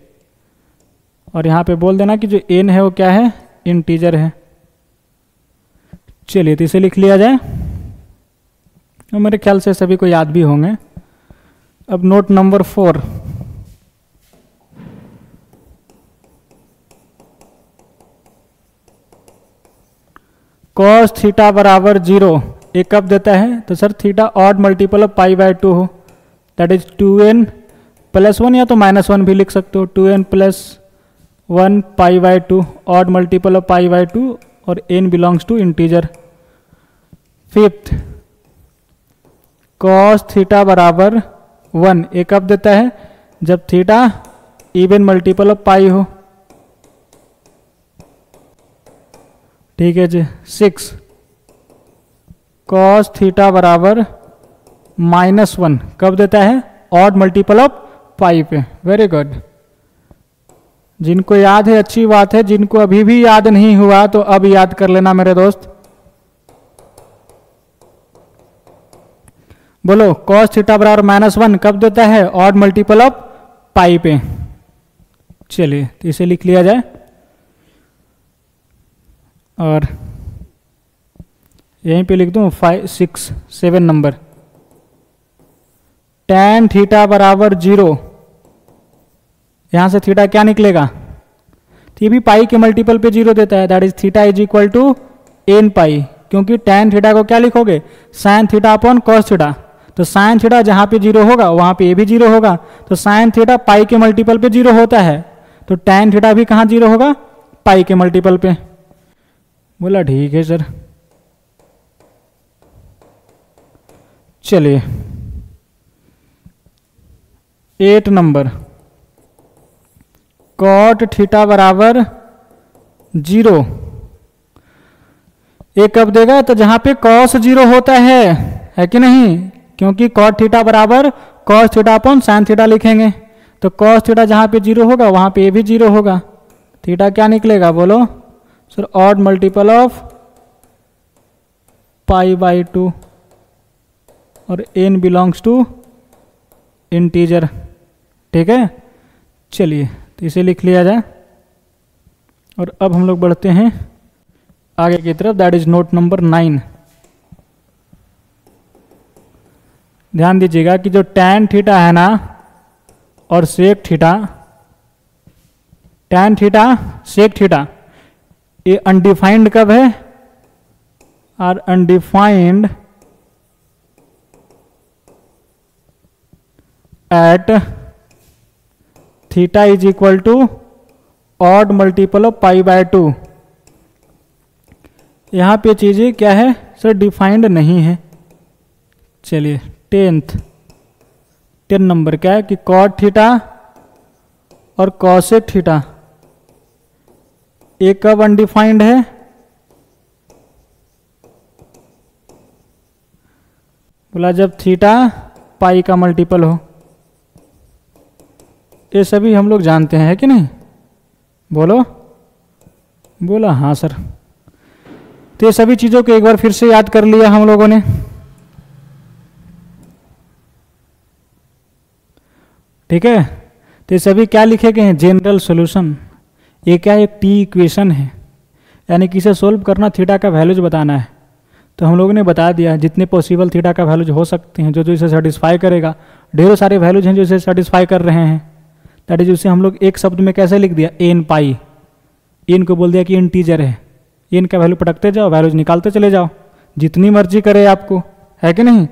और यहाँ पे बोल देना कि जो n है वो क्या है, इंटीजर है। चलिए, तो इसे लिख लिया जाए, और मेरे ख्याल से सभी को याद भी होंगे। अब नोट नंबर 4, cos थीटा बराबर 0 ये कब देता है, तो sir theta odd multiple of pi by 2 हो, दैट इज 2n + 1, या तो -1 भी लिख सकते हो, 2n + 1 pi by 2, odd multiple of pi by 2, और n belongs to integer. Fifth, cos theta बराबर 1 ये कब देता है, जब theta even multiple of pi हो। ठीक है जी। 6, cos थीटा बराबर -1 कब देता है, ऑड मल्टीपल ऑफ पाई पे। वेरी गुड, जिनको याद है अच्छी बात है, जिनको अभी भी याद नहीं हुआ तो अब याद कर लेना मेरे दोस्त। बोलो कॉस थीटा बराबर -1 कब देता है? ऑड मल्टीपल ऑफ पाई पे। चलिए तो इसे लिख लिया जाए और यहीं पे लिख दूं 5, 6, 7 नंबर। tan थीटा बराबर 0, यहां से थीटा क्या निकलेगा? तो ये भी पाई के मल्टीपल पे 0 देता है, that is theta is equal to n pi, क्योंकि tan थीटा को क्या लिखोगे? sin theta upon cos theta. तो sin थीटा जहां पे 0 होगा वहां पे ये भी 0 होगा, तो sin थीटा पाई के मल्टीपल पे 0 होता है, तो tan थीटा भी कहां 0 होगा? पाई के मल्टीपल पे। बोला ठीक है सर। चलिए 8 नंबर, cot थीटा बराबर 0, ये कब देगा? तो जहां पे cos 0 होता है कि नहीं? क्योंकि cot थीटा बराबर cos theta upon sin theta लिखेंगे, तो cos थीटा जहां पे 0 होगा वहां पे ये भी 0 होगा, थीटा क्या निकलेगा? बोलो सर ऑड मल्टीपल ऑफ π/2 और n बिलोंग्स टू इंटीजर। ठीक है, चलिए तो इसे लिख लिया जाए और अब हम लोग बढ़ते हैं आगे की तरफ, दैट इज नोट नंबर 9। ध्यान दीजिएगा कि जो tan थीटा है ना और sec theta, tan theta sec theta, ये अनडिफाइंड कब है? Are undefined at theta is equal to odd multiple of π/2। यहां पे चीजें क्या है सर? डिफाइंड नहीं है। चलिए 10 नंबर क्या है कि cot थीटा और cosec थीटा एक कब अनडिफाइंड है? बोला जब थीटा पाई का मल्टीपल हो। ये सभी हम लोग जानते हैं कि नहीं? बोलो, बोला हाँ सर। तो ये सभी चीजों को एक बार फिर से याद कर लिया हम लोगों ने। ठीक है, तो ये सभी क्या लिखे गए हैं? General solution. ये क्या? एक टी इक्वेशन है, यानी कि इसे सोल्व करना, थीटा का वैल्यूज बताना है। तो हम लोगों ने बता दिया जितने पॉसिबल थीटा का वैल्यूज हो सकते हैं, जो जो इसे सेटिस्फाई करेगा। ढेरों सारे वैल्यूज हैं जो इसे सेटिस्फाई कर रहे हैं, दैट इज उसे हम लोग एक शब्द में कैसे लिख दिया? n पाई। n को बोल दिया कि इंटीजर है, n का वैल्यू पटकते जाओ, वैल्यूज निकालते चले जाओ, जितनी मर्जी करे आपको, है कि नहीं?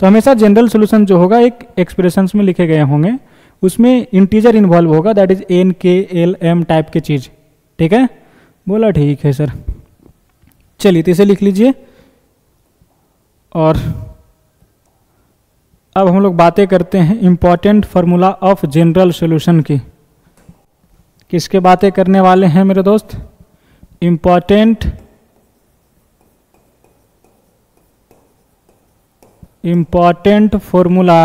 तो हमेशा जनरल सोल्यूशन जो होगा एक एक्सप्रेशंस में लिखे गए होंगे, उसमें इंटीजर इन्वॉल्व होगा, that is n, k, l, m type की चीज। ठीक है, बोला ठीक है सर। चलिए तो इसे लिख लीजिए और अब हम लोग बातें करते हैं important formula of general solution की। किसके बातें करने वाले हैं मेरे दोस्त? Important formula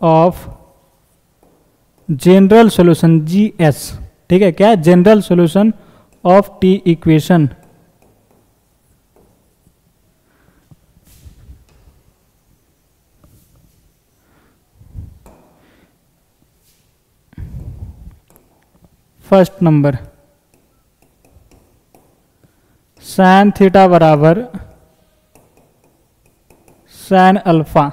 of general solution, GS। ठीक है, क्या? General solution of T equation. First number, sin theta बराबर sin अल्फा।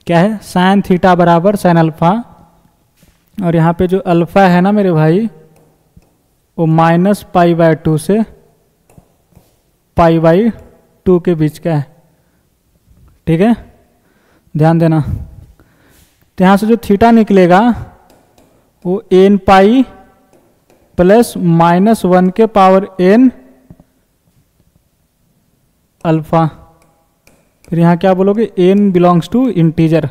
क्या है? sin थीटा बराबर sin अल्फा, और यहाँ पे जो अल्फा है ना मेरे भाई, वो -π/2 से π/2 के बीच का है। ठीक है, ध्यान देना। तो यहाँ से जो थीटा निकलेगा वो n पाई प्लस -1 के पावर n अल्फा। फिर यहाँ क्या बोलोगे? n belongs to integer.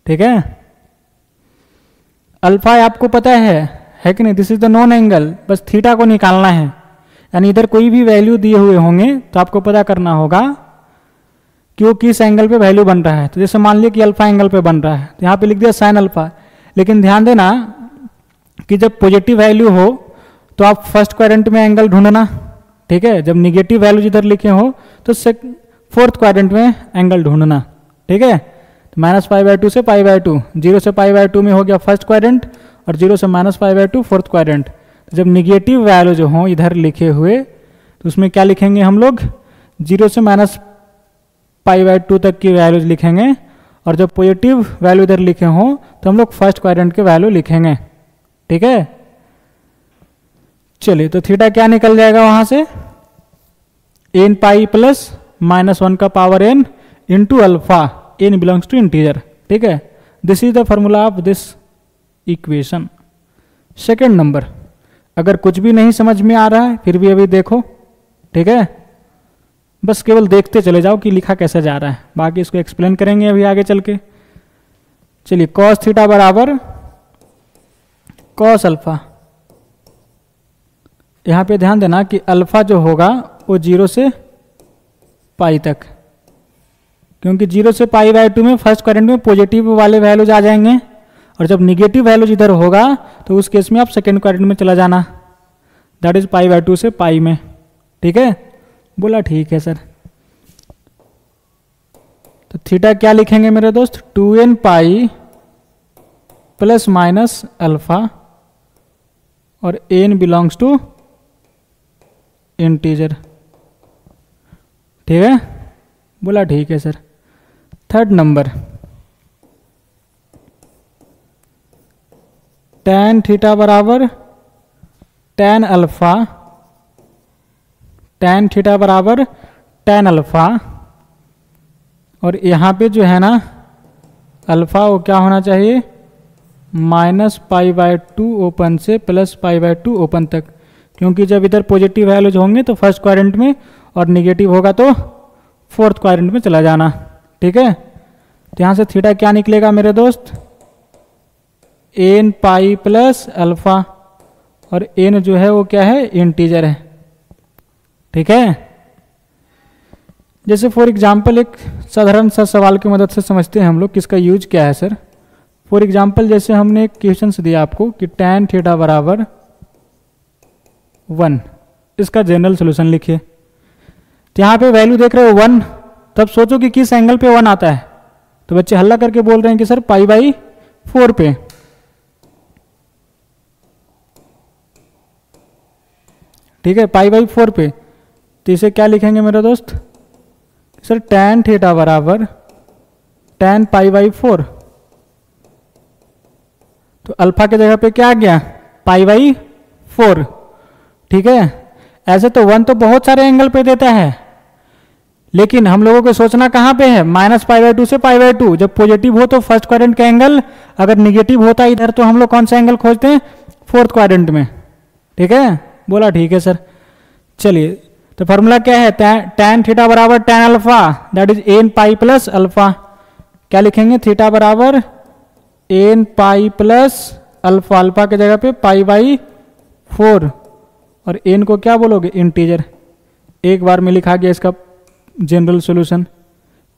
ठीक है, अल्फा आपको पता है कि नहीं? This is the known angle, बस थीटा को निकालना है। यानी इधर कोई भी वैल्यू दिए हुए होंगे तो आपको पता करना होगा कि वो किस एंगल पे वैल्यू बन रहा है। तो जैसे मान लिया कि अल्फा एंगल पे बन रहा है, तो यहाँ पे लिख दिया sin अल्फा। लेकिन ध्यान देना कि जब पॉजिटिव वैल्यू हो तो आप फर्स्ट क्वाड्रेंट में एंगल ढूंढना, ठीक है, जब निगेटिव वैल्यूज इधर लिखे हो तो फोर्थ क्वाड्रेंट में एंगल ढूंढना, ठीक है। तो -π/2 से π/2, 0 से π/2 में हो गया फर्स्ट क्वाड्रेंट और 0 से -π/2 फोर्थ क्वाड्रेंट। तो जब निगेटिव वैल्यू जो हों इधर लिखे हुए तो उसमें क्या लिखेंगे हम लोग, 0 से -π/2 तक की वैल्यूज लिखेंगे, और जब पॉजिटिव वैल्यू इधर लिखे हों तो हम लोग फर्स्ट क्वाड्रेंट के वैल्यू लिखेंगे, ठीक है। चलिए, तो थीटा क्या निकल जाएगा वहां से, n पाई प्लस -1 का power n into alpha, n belongs to integer, ठीक है। This is the formula of this equation. Second number, अगर कुछ भी नहीं समझ में आ रहा है फिर भी अभी देखो, ठीक है, बस केवल देखते चले जाओ कि लिखा कैसे जा रहा है, बाकी इसको एक्सप्लेन करेंगे अभी आगे चल के। चलिए, कॉस थीटा बराबर कॉस अल्फा। यहां पे ध्यान देना कि अल्फा जो होगा वो 0 से पाई तक, क्योंकि 0 से π/2 में फर्स्ट क्वाड्रेंट में पॉजिटिव वाले वैल्यूज आ जाएंगे, और जब निगेटिव वैल्यूज इधर होगा तो उस केस में आप सेकेंड क्वाड्रेंट में चला जाना, दैट इज π/2 से पाई में, ठीक है। बोला ठीक है सर। तो थीटा क्या लिखेंगे मेरे दोस्त, 2n pi plus minus alpha, और n बिलोंग्स टू इंटीजर, ठीक है। बोला ठीक है sir. Third number, tan theta बराबर tan अल्फा, tan थीटा बराबर tan अल्फा, और यहाँ पे जो है ना अल्फा वो क्या होना चाहिए, -π/2 ओपन से +π/2 ओपन तक, क्योंकि जब इधर पॉजिटिव वैल्यूज होंगे तो फर्स्ट क्वाड्रेंट में और निगेटिव होगा तो फोर्थ क्वाड्रेंट में चला जाना, ठीक है। तो यहाँ से थीटा क्या निकलेगा मेरे दोस्त, n पाई प्लस अल्फा, और n जो है वो क्या है, इंटीजर है, ठीक है। जैसे फॉर एग्जाम्पल एक साधारण सा सवाल की मदद से समझते हैं हम लोग कि इसका यूज क्या है सर। फॉर एग्जाम्पल जैसे हमने एक क्वेश्चन दिया आपको कि tan थीटा बराबर 1, इसका जनरल सोल्यूशन लिखिए। तो यहाँ पे वैल्यू देख रहे हो 1, तब सोचो कि किस एंगल पे 1 आता है, तो बच्चे हल्ला करके बोल रहे हैं कि सर π/4 पे, ठीक है, π/4 पे। तो इसे क्या लिखेंगे मेरे दोस्त, सर tan थीटा बराबर tan π/4, तो अल्फा के जगह पे क्या आ गया, π/4, ठीक है। ऐसे तो 1 तो बहुत सारे एंगल पे देता है, लेकिन हम लोगों को सोचना कहाँ पे है, -π/2 से π/2। जब पॉजिटिव हो तो फर्स्ट क्वाड्रेंट का एंगल, अगर निगेटिव होता है इधर तो हम लोग कौन सा एंगल खोजते हैं, फोर्थ क्वाड्रेंट में, ठीक है। बोला ठीक है सर। चलिए, तो फॉर्मूला क्या है, tan थीटा बराबर tan alpha, that is n pi plus alpha. क्या लिखेंगे, थीटा बराबर n pi plus alpha, alpha के जगह पे π/4, और n को क्या बोलोगे, इंटीजर। एक बार में लिखा गया इसका जनरल सॉल्यूशन।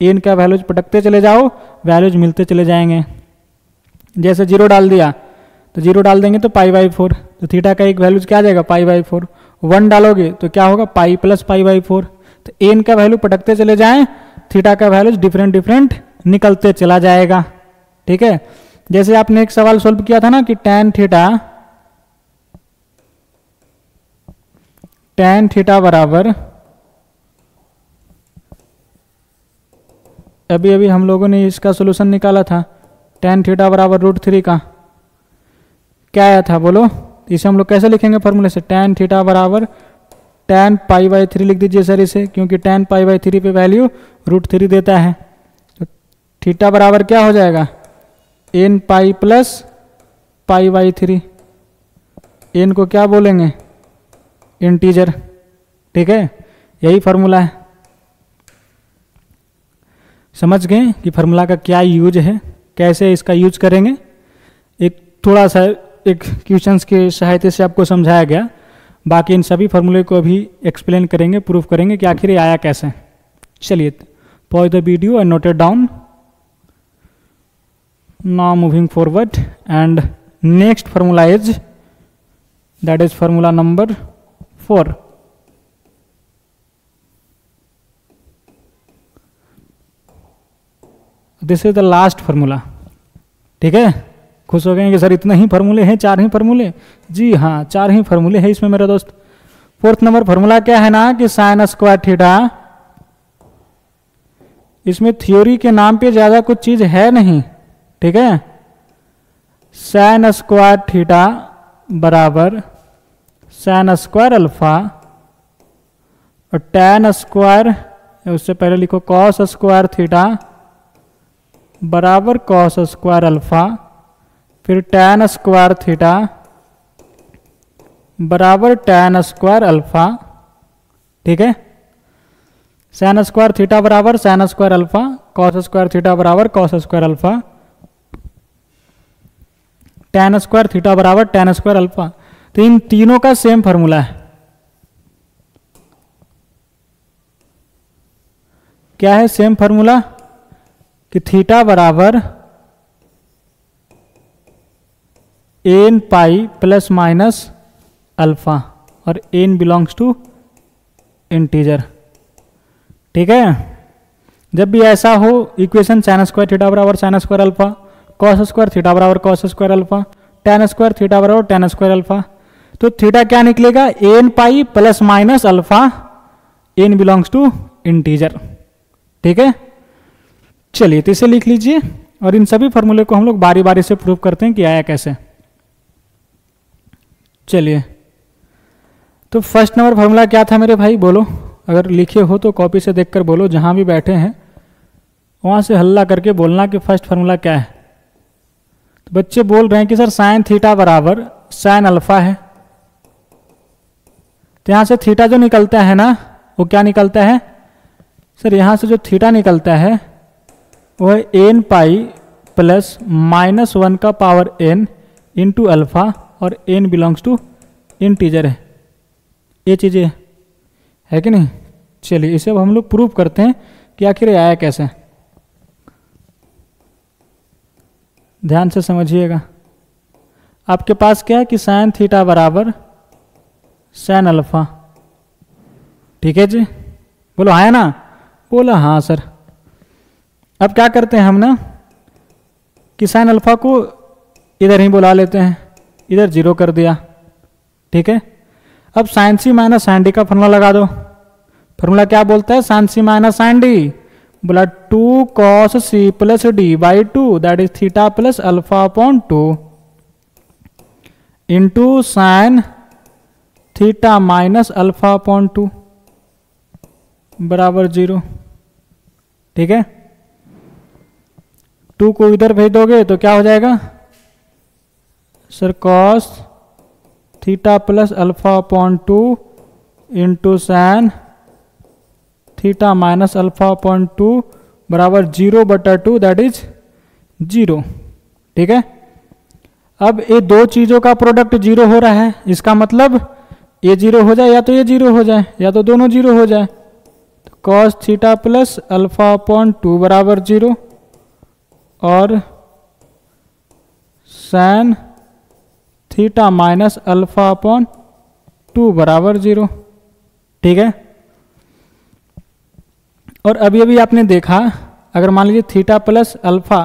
n का वैल्यूज पटकते चले जाओ, वैल्यूज मिलते चले जाएंगे। जैसे 0 डाल दिया तो 0 डाल देंगे तो π/4, तो थीटा का एक वैल्यूज क्या आ जाएगा, π/4। 1 डालोगे तो क्या होगा, पाई प्लस π/4। तो n का वैल्यू पटकते चले जाएं, थीटा का वैल्यूज डिफरेंट डिफरेंट निकलते चला जाएगा, ठीक है। जैसे आपने एक सवाल सोल्व किया था ना कि tan थीटा बराबर, अभी अभी हम लोगों ने इसका सोल्यूशन निकाला था, tan थीटा बराबर √3 का क्या आया था बोलो। इसे हम लोग कैसे लिखेंगे फॉर्मूले से, tan थीटा बराबर tan π/3 लिख दीजिए सर इसे, क्योंकि tan π/3 पे वैल्यू √3 देता है। तो थीटा बराबर क्या हो जाएगा, n पाई प्लस π/3, n को क्या बोलेंगे, इंटीजर, ठीक है। यही फॉर्मूला है। समझ गए कि फार्मूला का क्या यूज है, कैसे इसका यूज करेंगे। एक थोड़ा सा एक क्वेश्चंस के सहायता से आपको समझाया गया, बाकी इन सभी फार्मूले को अभी एक्सप्लेन करेंगे, प्रूफ करेंगे कि आखिर ये आया कैसे। चलिए, pause the video and note it down. Now moving forward and next formula is, that is formula number 4। This is the last formula. ठीक है, खुश हो गए कि सर इतने ही फार्मूले हैं, 4 ही फार्मूले? जी हाँ, 4 ही फार्मूले हैं इसमें मेरा दोस्त। 4th नंबर फार्मूला क्या है ना कि साइन स्क्वायर थीटा। इसमें थ्योरी के नाम पे ज्यादा कुछ चीज है नहीं। ठीक है, साइन स्क्वायर थीटा बराबर साइन स्क्वायर अल्फा और टैन स्क्वायर, उससे पहले लिखो कॉस स्क्वायर थीटा बराबर कॉस स्क्वायर अल्फा, फिर टैन स्क्वायर थीटा बराबर टैन स्क्वायर अल्फा। ठीक है, साइन स्क्वायर थीटा बराबर sine square alpha, cos square theta बराबर cos square alpha, tan square theta बराबर टैन स्क्वायर अल्फा। तो इन तीनों का सेम फार्मूला है। क्या है सेम फार्मूला? कि थीटा बराबर N pi plus minus alpha और एन बिलोंग्स टू इंटीजर। ठीक है, जब भी ऐसा हो इक्वेशन साइन स्क्वायर थीटा बराबर sine square alpha, cos square theta बराबर cos square alpha, tan square theta बराबर टैन स्क्वायर अल्फा, तो थीटा क्या निकलेगा? N pi plus minus alpha, N belongs to integer. ठीक है, चलिए तो इसे लिख लीजिए और इन सभी फॉर्मूले को हम लोग बारी बारी से प्रूव करते हैं कि आया कैसे। चलिए, तो फर्स्ट नंबर फॉर्मूला क्या था मेरे भाई? बोलो, अगर लिखे हो तो कॉपी से देखकर बोलो, जहां भी बैठे हैं वहां से हल्ला करके बोलना कि फर्स्ट फार्मूला क्या है। तो बच्चे बोल रहे हैं कि सर साइन थीटा बराबर साइन अल्फा है। तो यहां से थीटा जो निकलता है ना, वो क्या निकलता है? सर यहां से जो थीटा निकलता है वो है एन पाई प्लस माइनस 1 का पावर एन इंटू अल्फा और एन बिलोंग्स टू इंटीजर है। ये चीज़ें है कि नहीं? चलिए इसे अब हम लोग प्रूव करते हैं कि आखिर ये आया कैसे। ध्यान से समझिएगा। आपके पास क्या है कि साइन थीटा बराबर साइन अल्फा। ठीक है जी, बोलो हाँ है ना? बोला हाँ सर। अब क्या करते हैं हम ना कि साइन अल्फा को इधर ही बुला लेते हैं, इधर 0 कर दिया। ठीक है, अब sine C minus sine D का फॉर्मूला लगा दो। फॉर्मूला क्या बोलता है? Sine C minus sine D बोला 2 cos C plus D by 2 that is theta plus alpha upon 2 into sine theta minus alpha upon 2 बराबर 0। ठीक है, 2 को इधर भेज दोगे तो क्या हो जाएगा sir? cos theta plus alpha upon 2 into sine theta minus alpha upon 2 बराबर 0/2 दैट इज 0। ठीक है, अब ये दो चीजों का प्रोडक्ट 0 हो रहा है, इसका मतलब ये 0 हो जाए या तो ये 0 हो जाए या तो दोनों 0 हो जाए। तो cos theta plus alpha upon 2 बराबर 0 और sign theta minus alpha upon 2 बराबर 0। ठीक है, और अभी अभी आपने देखा, अगर मान लीजिए थीटा प्लस अल्फा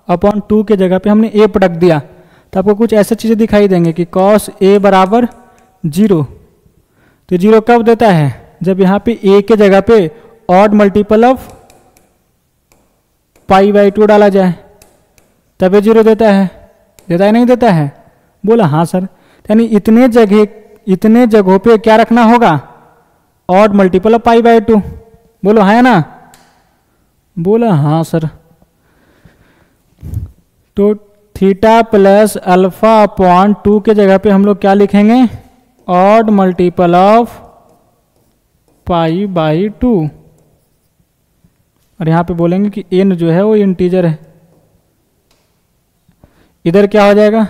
अपॉन 2 के जगह पे हमने ए पटक दिया तो आपको कुछ ऐसे चीजें दिखाई देंगे कि cos ए बराबर 0। तो 0 कब देता है? जब यहाँ पे ए के जगह पे odd multiple of pi by 2 डाला जाए तब ये 0 देता है। देता है नहीं देता है? बोला हाँ सर। यानी इतने जगहों पे क्या रखना होगा? Odd multiple of pi by 2। बोलो है ना? बोला हाँ सर। तो थीटा प्लस अल्फा अपॉन 2 के जगह पे हम लोग क्या लिखेंगे? Odd multiple of pi by 2। और यहां पे बोलेंगे कि n जो है वो इंटीजर है। इधर क्या हो जाएगा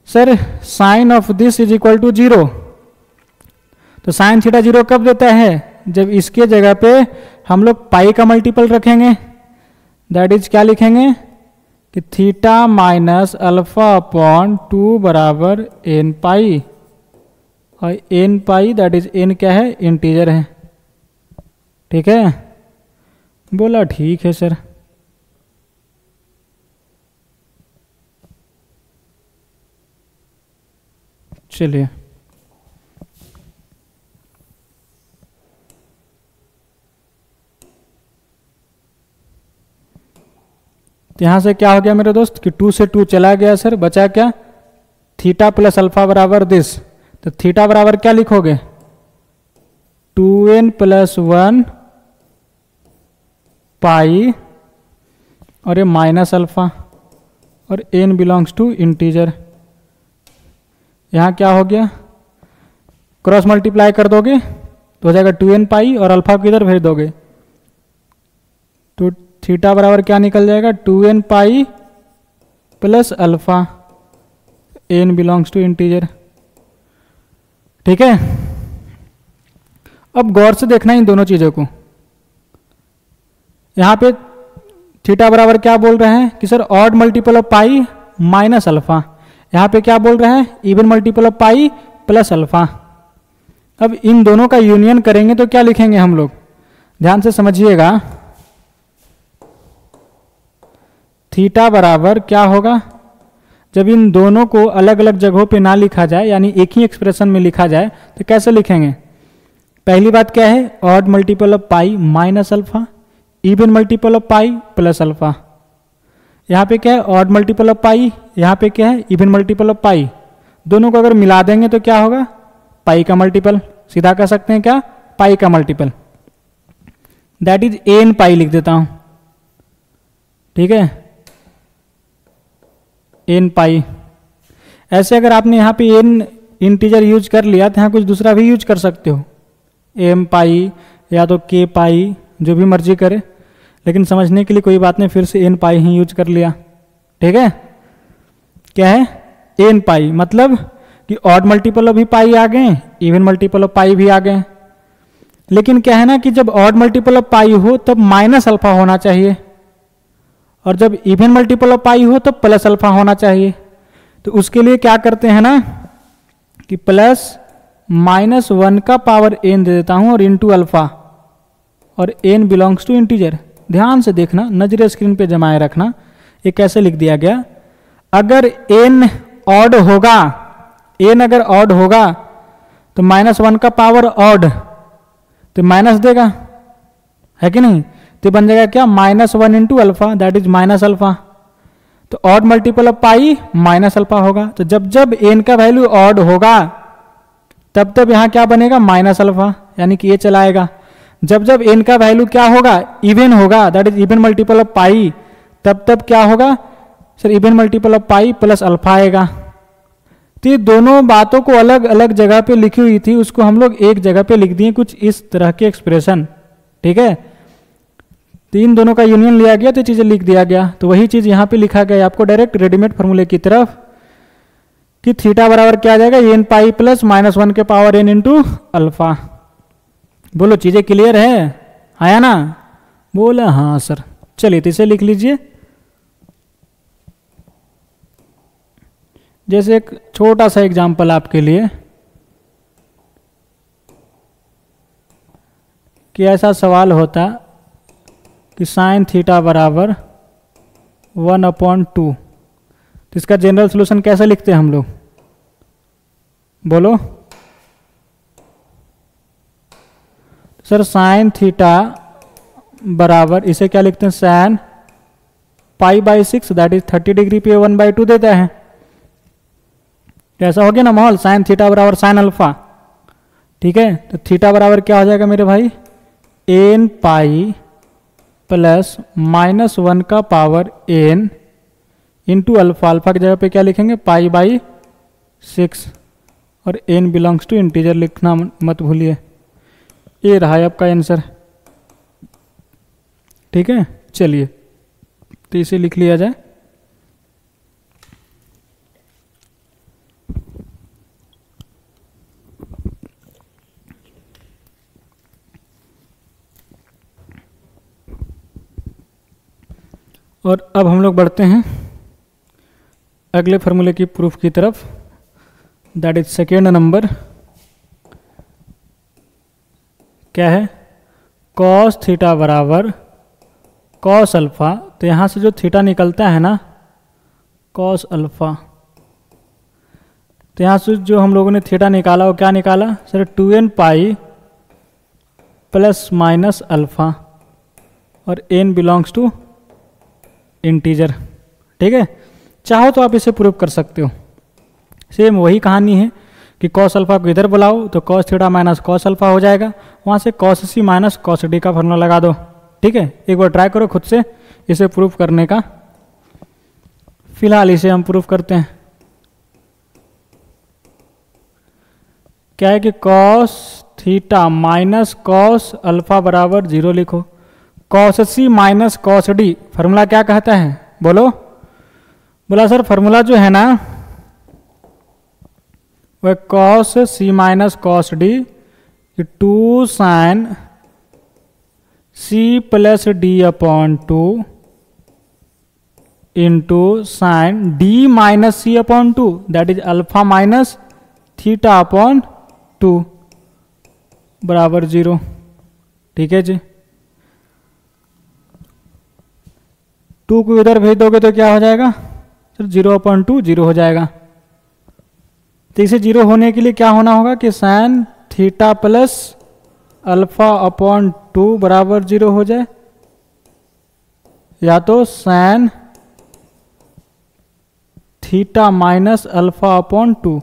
sir? Sine of this is equal to 0। तो साइन थीटा 0 कब देता है? जब इसके जगह पे हम लोग पाई का मल्टीपल रखेंगे, दैट इज क्या लिखेंगे कि थीटा माइनस अल्फा अपॉन 2 बराबर एन पाई, और N pi that is N क्या है? इंटीजर है। ठीक है, बोला ठीक है सर। चलिए तो यहाँ से क्या हो गया मेरे दोस्त कि 2 से 2 चला गया सर, बचा क्या, थीटा प्लस अल्फा बराबर दिस। तो थीटा बराबर क्या लिखोगे, 2n प्लस 1 पाई और ये माइनस अल्फा और n बिलोंग्स टू इंटीजर। यहाँ क्या हो गया, क्रॉस मल्टीप्लाई कर दोगे तो हो जाएगा 2n पाई और अल्फा को इधर भेज दोगे तो थीटा बराबर क्या निकल जाएगा, 2n pi plus alpha, n belongs to integer. ठीक है, अब गौर से देखना इन दोनों चीजों को। यहां पे थीटा बराबर क्या बोल रहे हैं कि sir odd multiple of pi minus alpha, यहां पे क्या बोल रहे हैं, even multiple of pi plus alpha. अब इन दोनों का यूनियन करेंगे तो क्या लिखेंगे हम लोग, ध्यान से समझिएगा। थीटा बराबर क्या होगा, जब इन दोनों को अलग अलग जगहों पे ना लिखा जाए यानी एक ही एक्सप्रेशन में लिखा जाए तो कैसे लिखेंगे। पहली बात क्या है, odd multiple of pi minus alpha, even multiple of pi plus alpha. यहाँ पे क्या है, ऑड मल्टीपल ऑफ पाई, यहाँ पे क्या है, इवन मल्टीपल ऑफ पाई। दोनों को अगर मिला देंगे तो क्या होगा, पाई का मल्टीपल, सीधा कह सकते हैं क्या, पाई का मल्टीपल, दैट इज एन पाई लिख देता हूं। ठीक है, एन पाई। ऐसे अगर आपने यहाँ पे एन इंटीजर यूज कर लिया तो यहाँ कुछ दूसरा भी यूज कर सकते हो, एम पाई या तो के पाई, जो भी मर्जी करे, लेकिन समझने के लिए कोई बात नहीं, फिर से एन पाई ही यूज कर लिया। ठीक है, क्या है, एन पाई, मतलब कि ऑड मल्टीपल ऑफ भी पाई आ गए, इवन मल्टीपल ऑफ पाई भी आ गए। लेकिन क्या है ना कि जब ऑड मल्टीपल ऑफ पाई हो तब माइनस अल्फा होना चाहिए, और जब इवन मल्टीपल ऑफ पाई हो तब प्लस अल्फा होना चाहिए। तो उसके लिए क्या करते हैं ना कि प्लस माइनस 1 का पावर n दे देता हूं और इनटू अल्फा, और n बिलोंग्स टू इंटीजर। ध्यान से देखना, नजरे स्क्रीन पे जमाए रखना, ये कैसे लिख दिया गया। अगर n ऑड होगा, n अगर ऑड होगा तो माइनस 1 का पावर ऑड तो माइनस देगा, है कि नहीं, तो बन जाएगा क्या, minus 1 into alpha, that is minus alpha. तो odd multiple of pi minus alpha होगा, तो जब जब n का वैल्यू ऑड होगा तब तब यहां क्या बनेगा, माइनस अल्फा, यानी कि ये चलाएगा। जब जब n का वैल्यू क्या होगा, इवन होगा, that is even multiple of pi, तब तब क्या होगा sir, even multiple of pi plus alpha आएगा। तो ये दोनों बातों को अलग अलग जगह पे लिखी हुई थी, उसको हम लोग एक जगह पे लिख दिए, कुछ इस तरह के एक्सप्रेशन। ठीक है, तो इन दोनों का यूनियन लिया गया तो चीजें लिख दिया गया। तो वही चीज यहाँ पे लिखा गया आपको डायरेक्ट रेडीमेड फॉर्मूले की तरफ कि थीटा बराबर क्या आ जाएगा, एन पाई प्लस माइनस 1 के पावर n इंटू अल्फा। बोलो चीजें क्लियर है, आया ना, बोला हाँ सर। चलिए तो इसे लिख लीजिए। जैसे एक छोटा सा एग्जांपल आपके लिए कि ऐसा सवाल होता कि साइन थीटा बराबर 1/2, तो इसका जनरल सॉल्यूशन कैसे लिखते हैं हम लोग, बोलो सर। साइन थीटा बराबर इसे क्या लिखते हैं, साइन π/6, दैट इज 30 डिग्री पे 1/2 देता है। ऐसा हो गया ना माहौल, साइन थीटा बराबर साइन अल्फा। ठीक है, तो थीटा बराबर क्या हो जाएगा मेरे भाई, n पाई प्लस माइनस 1 का power n into alpha. Alpha की जगह पे क्या लिखेंगे, π/6, और n बिलोंग्स टू इंटीजर लिखना मत भूलिए। ये रहा है आपका आंसर। ठीक है, चलिए तो इसे लिख लिया जाए। और अब हम लोग बढ़ते हैं अगले फॉर्मूले की प्रूफ की तरफ, दैट इज सेकेंड नंबर। क्या है, कॉस थीटा बराबर कॉस अल्फा। तो यहाँ से जो थीटा निकलता है ना, कॉस अल्फा, तो यहाँ से जो हम लोगों ने थीटा निकाला वो क्या निकाला sir 2n pi plus minus alpha और n बिलोंग्स टू इंटीजर। ठीक है, चाहो तो आप इसे प्रूव कर सकते हो। सेम वही कहानी है कि कॉस अल्फ़ा को इधर बुलाओ तो cos theta minus cos alpha हो जाएगा, वहाँ से cos C minus cos D का फॉर्मूला लगा दो। ठीक है, एक बार ट्राई करो खुद से इसे प्रूव करने का। फिलहाल इसे हम प्रूव करते हैं। क्या है कि cos theta minus cos alpha बराबर 0 लिखो। Cos C minus cos D formula क्या कहता है बोलो? बोला सर फार्मूला जो है ना वह cos C minus cos D 2 sine C plus D upon 2 into sine D minus C upon 2 that is alpha minus theta upon 2 बराबर 0। ठीक है जी, 2 को इधर भेज दोगे तो क्या हो जाएगा सर 0/2 0 हो जाएगा। तो इसे 0 होने के लिए क्या होना होगा कि sine theta plus alpha upon 2 बराबर 0 हो जाए, या तो sign theta minus alpha upon 2।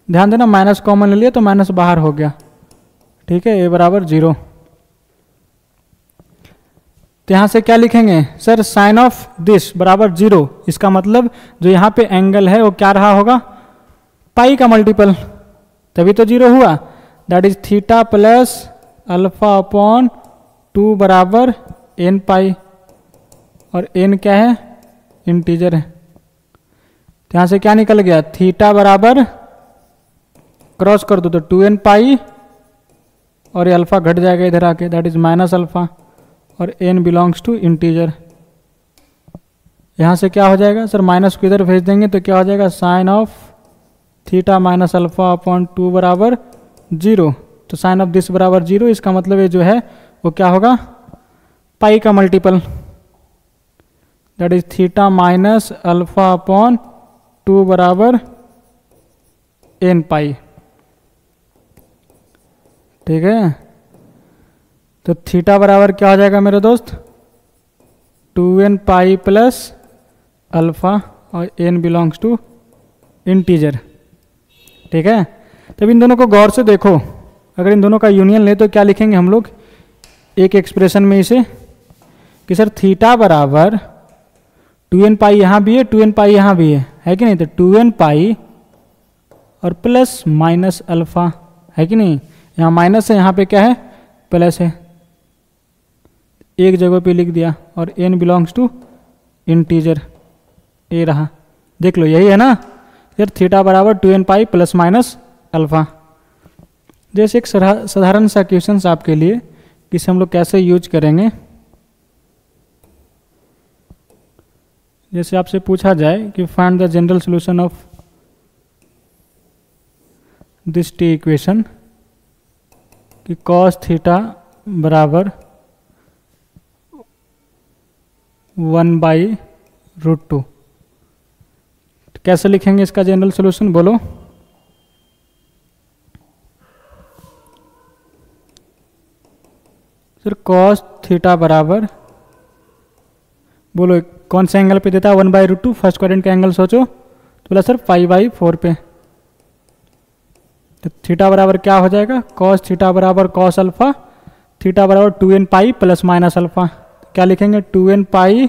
ध्यान देना माइनस कॉमन ले लिया तो माइनस बाहर हो गया। ठीक है, ए बराबर 0। तो यहां से क्या लिखेंगे सर साइन ऑफ दिस बराबर 0। इसका मतलब जो यहाँ पे एंगल है वो क्या रहा होगा पाई का मल्टीपल, तभी तो 0 हुआ। That is theta plus alpha upon 2 बराबर n पाई, और n क्या है इंटीजर है। तो यहाँ से क्या निकल गया थीटा बराबर क्रॉस कर दो तो 2n पाई और ये अल्फा घट जाएगा इधर आके, दैट इज माइनस अल्फा और n बिलोंग्स टू इंटीजर। यहाँ से क्या हो जाएगा सर माइनस को इधर भेज देंगे तो क्या हो जाएगा sine of theta minus alpha upon 2 बराबर 0। तो साइन ऑफ दिस बराबर 0, इसका मतलब ये जो है वो क्या होगा पाई का multiple, that is theta minus alpha upon 2 बराबर n पाई। ठीक है, तो थीटा बराबर क्या हो जाएगा मेरे दोस्त 2n पाई प्लस अल्फा और n बिलोंग्स टू इंटीजर। ठीक है, तब इन दोनों को गौर से देखो, अगर इन दोनों का यूनियन ले तो क्या लिखेंगे हम लोग एक एक्सप्रेशन में इसे कि सर थीटा बराबर 2n पाई यहाँ भी है 2n पाई यहाँ भी है कि नहीं। तो 2n पाई और प्लस माइनस अल्फा है कि नहीं, यहाँ माइनस है यहाँ पे क्या है प्लस है, एक जगह पे लिख दिया, और n belongs to integer a रहा। देख लो यही है ना यार, थीटा बराबर 2n pi plus minus alpha. जैसे एक साधारण सा क्वेश्चन आपके लिए किसे हम लोग कैसे यूज करेंगे। जैसे आपसे पूछा जाए कि find the general solution of this T equation कि कॉस थीटा बराबर 1/√2, कैसे लिखेंगे इसका जनरल सॉल्यूशन बोलो? सर कॉस थीटा बराबर बोलो कौन से एंगल पे देता है 1/√2, फर्स्ट क्वाड्रेंट का एंगल सोचो, तो बोला सर π/4 पे। तो थीटा बराबर क्या हो जाएगा कॉस थीटा बराबर कॉस अल्फा, थीटा बराबर 2n pi plus minus alpha. क्या लिखेंगे 2n pi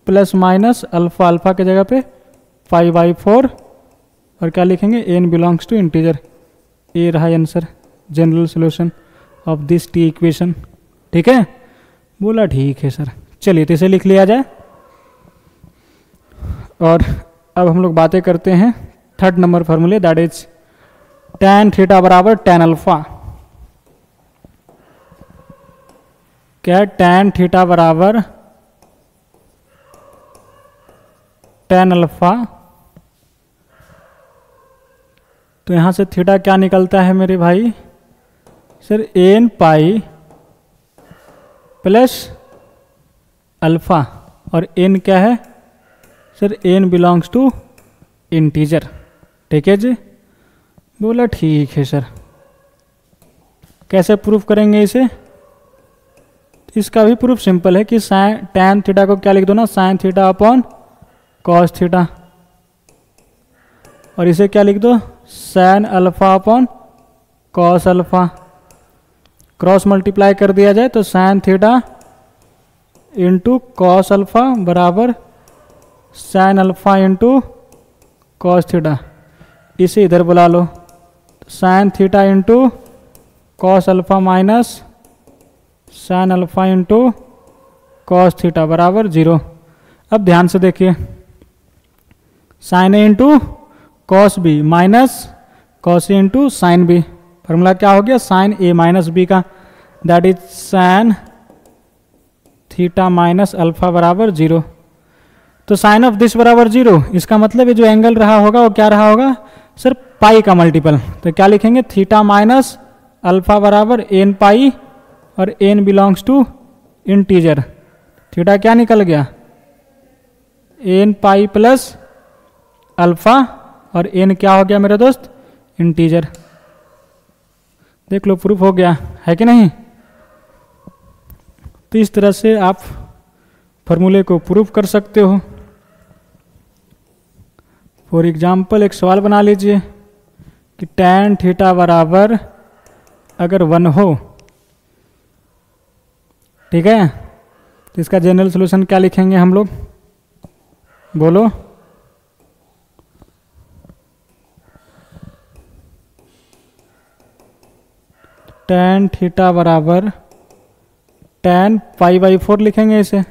plus minus alpha, alpha के जगह पे π/4, और क्या लिखेंगे n बिलोंग्स टू इंटीजर। ए रहा answer general solution of this T equation. ठीक है, बोला ठीक है सर, चलिए तो इसे लिख लिया जाए। और अब हम लोग बातें करते हैं थर्ड नंबर फार्मूले, दैट इज tan थीटा बराबर tan अल्फा। क्या है tan थीटा बराबर tan अल्फा। तो यहां से थीटा क्या निकलता है मेरे भाई sir n pi plus alpha, और n क्या है sir n belongs to integer. ठीक है जी। बोला ठीक है सर। कैसे प्रूफ करेंगे इसे? इसका भी प्रूफ सिंपल है कि tan थीटा को क्या लिख दो ना, sin theta upon cos theta, और इसे क्या लिख दो, sin alpha upon cos alpha. Cross multiply कर दिया जाए तो sin theta into cos alpha बराबर sin alpha into cos theta. इसे इधर बुला लो, sin theta into cos alpha minus sin alpha into cos theta बराबर 0। अब ध्यान से देखिए, sin a into cos B minus cos A into sine B. Formula क्या हो गया, sin a माइनस बी का, that is sin theta minus alpha बराबर 0। तो साइन ऑफ दिस बराबर 0, इसका मतलब है जो एंगल रहा होगा वो क्या रहा होगा सर, पाई का मल्टीपल। तो क्या लिखेंगे, थीटा माइनस अल्फा बराबर एन पाई, और N belongs to integer. Theta क्या निकल गया, एन पाई प्लस अल्फा, और एन क्या हो गया मेरे दोस्त, इंटीजर। देख लो प्रूफ हो गया है कि नहीं। तो इस तरह से आप फॉर्मूले को प्रूफ कर सकते हो। फॉर एग्जाम्पल एक सवाल बना लीजिए कि tan थीटा बराबर अगर 1 हो, ठीक है, तो इसका जनरल सॉल्यूशन क्या लिखेंगे हम लोग, बोलो। tan थीटा बराबर tan पाई बाई 4 लिखेंगे इसे।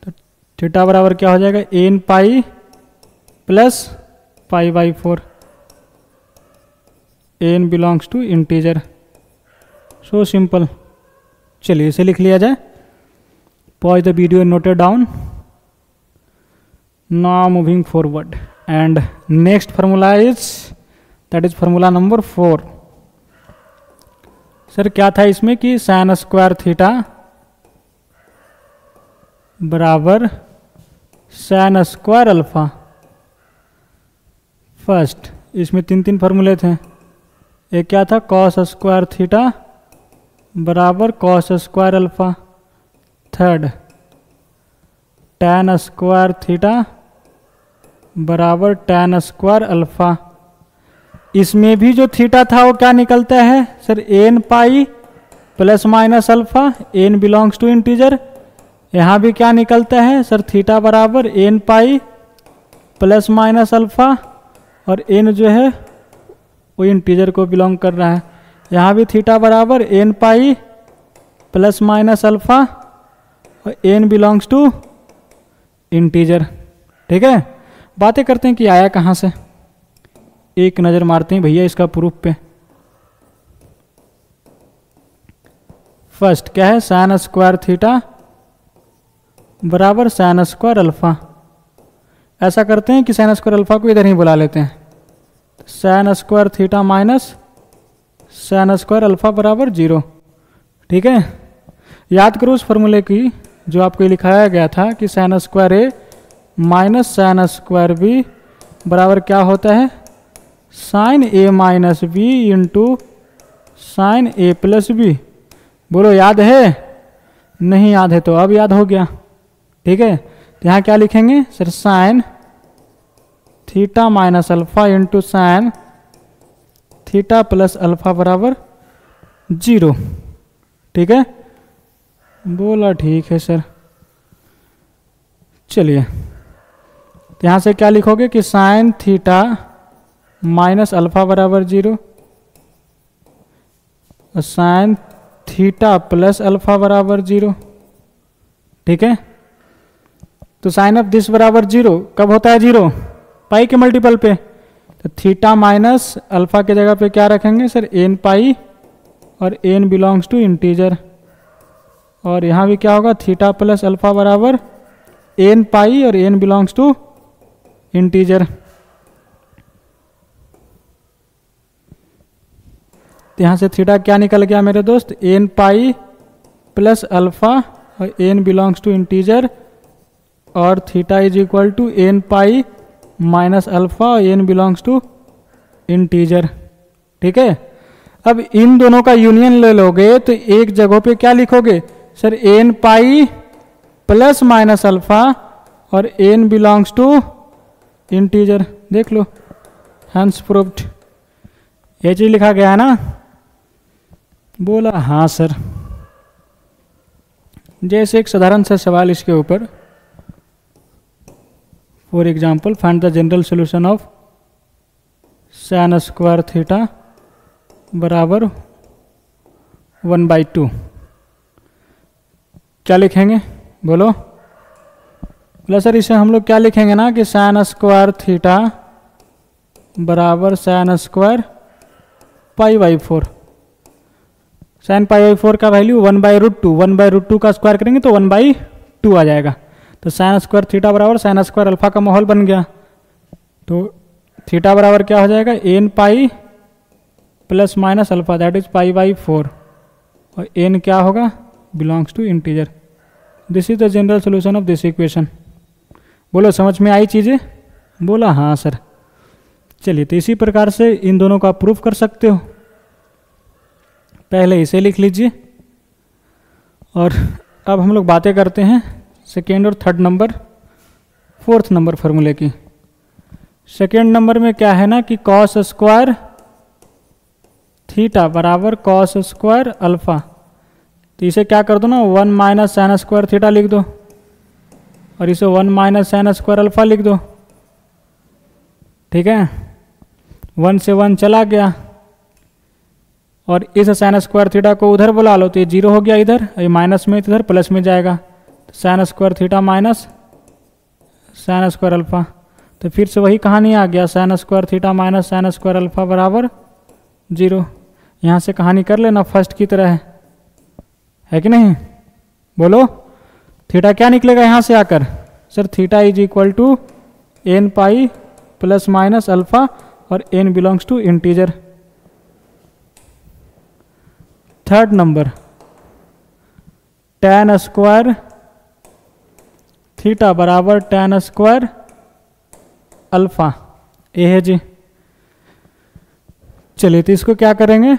तो थीटा बराबर क्या हो जाएगा, N pi plus pi by 4, N belongs to integer. So simple. चलिए इसे लिख लिया जाए। Pause the video, noted down. Now moving forward, and next formula is, that is formula number 4। Sir क्या था इसमें कि साइन स्क्वायर थीटा बराबर साइन स्क्वायर अल्फा। फर्स्ट इसमें 3 फार्मूले थे। एक क्या था, कॉस स्क्वायर थीटा बराबर cos square alpha. Third tan square theta बराबर tan स्क्वायर अल्फा। इसमें भी जो थीटा था वो क्या निकलता है sir, N pi plus minus alpha, N belongs to integer. यहाँ भी क्या निकलता है सर, थीटा बराबर N pi plus minus alpha, और एन जो है वो इंटीजर को बिलोंग कर रहा है। यहाँ भी थीटा बराबर N pi plus minus alpha, और एन बिलोंग्स टू इंटीजर। ठीक है, बातें करते हैं कि आया कहाँ से। एक नज़र मारते हैं भैया इसका प्रूफ पे। फर्स्ट क्या है, साइन स्क्वायर थीटा बराबर साइन स्क्वायर अल्फा। ऐसा करते हैं कि साइन स्क्वायर अल्फा को इधर ही बुला लेते हैं। Sign square theta minus sign square alpha बराबर 0। ठीक है, याद करो उस फॉर्मूले की जो आपको लिखाया गया था कि साइन स्क्वायर ए माइनस साइन स्क्वायर बी बराबर क्या होता है, साइन ए माइनस बी इंटू साइन ए प्लस बी। बोलो याद है? नहीं याद है तो अब याद हो गया। ठीक है, तो यहाँ क्या लिखेंगे sir, sign theta minus alpha into sine theta plus alpha बराबर 0। ठीक है, बोला ठीक है सर। चलिए यहाँ से क्या लिखोगे कि साइन थीटा माइनस अल्फा बराबर 0, और साइन थीटा प्लस अल्फा बराबर 0। ठीक है, तो साइन ऑफ दिस बराबर 0 कब होता है 0, पाई के मल्टीपल पे। तो थीटा माइनस अल्फा के जगह पे क्या रखेंगे सर, एन पाई, और एन बिलोंग्स टू इंटीजर। और यहाँ भी क्या होगा, थीटा प्लस अल्फा बराबर एन पाई, और एन बिलोंग्स टू इंटीजर। यहाँ से थीटा क्या निकल गया मेरे दोस्त, एन पाई प्लस अल्फा, और एन बिलोंग्स टू इंटीजर, और theta is equal to N pi minus alpha और एन बिलोंग्स टू इंटीजर। ठीक है, अब इन दोनों का यूनियन ले लोगे तो एक जगह पे क्या लिखोगे sir, N pi plus minus alpha और एन बिलोंग्स टू इंटीजर। देख लो, हैंस प्रूव्ड। ये चीज लिखा गया है ना। बोला हाँ सर। जैसे एक साधारण सा सवाल इसके ऊपर, for example find the general solution of sine square theta बराबर 1/2। क्या लिखेंगे बोलो? बोला सर इसे हम लोग क्या लिखेंगे ना कि साइन स्क्वायर थीटा बराबर साइन स्क्वायर π/4। साइन π/4 का वैल्यू 1/√2, 1/√2 का स्क्वायर करेंगे तो 1/2 आ जाएगा। तो साइन स्क्वायर थीटा बराबर साइन स्क्वायर अल्फा का माहौल बन गया। तो थीटा बराबर क्या हो जाएगा, N pi plus minus alpha that is π/4 और एन क्या होगा, belongs to integer. This is the general solution of this equation. बोलो समझ में आई चीज़ें? बोला हाँ सर। चलिए, तो इसी प्रकार से इन दोनों का प्रूफ कर सकते हो। पहले इसे लिख लीजिए और अब हम लोग बातें करते हैं सेकेंड और थर्ड नंबर, फोर्थ नंबर फार्मूले की। सेकेंड नंबर में क्या है ना कि कॉस स्क्वायर थीटा बराबर कॉस स्क्वायर अल्फा। तो इसे क्या कर दो ना, 1 माइनस साइन स्क्वायर थीटा लिख दो और इसे 1 माइनस साइन स्क्वायर अल्फा लिख दो। ठीक है, 1 से 1 चला गया और इस साइन स्क्वायर थीटा को उधर बुला लो तो ये 0 हो गया इधर, ये माइनस में इधर प्लस में जाएगा। तो sign square theta minus sign square alpha. तो फिर से वही कहानी आ गया, sign square theta minus sign square alpha बराबर 0। यहाँ से कहानी कर लेना फर्स्ट की तरह है कि नहीं? बोलो थीटा क्या निकलेगा यहाँ से आकर? Sir theta is equal to N pi plus minus alpha और N belongs to integer. Third number, tan square theta बराबर tan स्क्वायर अल्फा। ये है जी। चलिए तो इसको क्या करेंगे,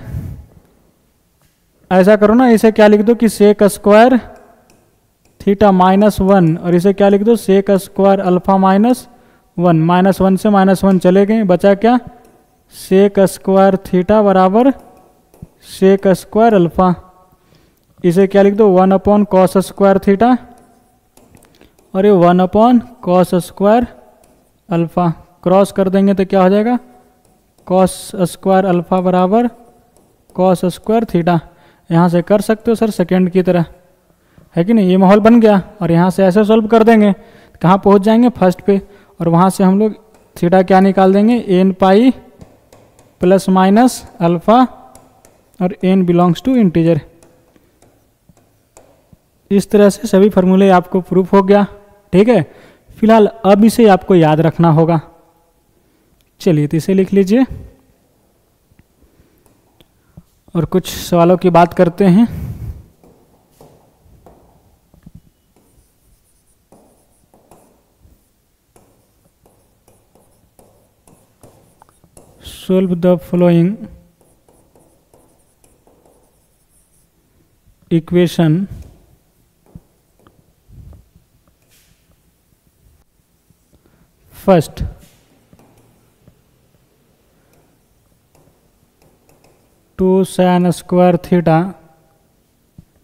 ऐसा करो ना, इसे क्या लिख दो कि सेक स्क्वायर थीटा -1 और इसे क्या लिख दो, सेक स्क्वायर अल्फा -1। -1 से -1 चले गए, बचा क्या, सेक स्क्वायर थीटा बराबर सेक स्क्वायर अल्फा। इसे क्या लिख दो, 1 कॉस स्क्वायर थीटा और ये 1 कॉस स्क्वायर अल्फा। क्रॉस कर देंगे तो क्या हो जाएगा, कॉस स्क्वायर अल्फा बराबर कॉस स्क्वायर थीटा। यहाँ से कर सकते हो सर सेकेंड की तरह, है कि नहीं? ये माहौल बन गया और यहाँ से ऐसे सॉल्व कर देंगे, कहाँ पहुँच जाएंगे, फर्स्ट पे। और वहाँ से हम लोग थीटा क्या निकाल देंगे, N pi plus minus alpha और एन बिलोंग्स टू इंटीजर। इस तरह से सभी फार्मूले आपको प्रूफ हो गया। ठीक है, फिलहाल अब इसे आपको याद रखना होगा। चलिए तो इसे लिख लीजिए और कुछ सवालों की बात करते हैं। Solve the following equation first. Two sine square theta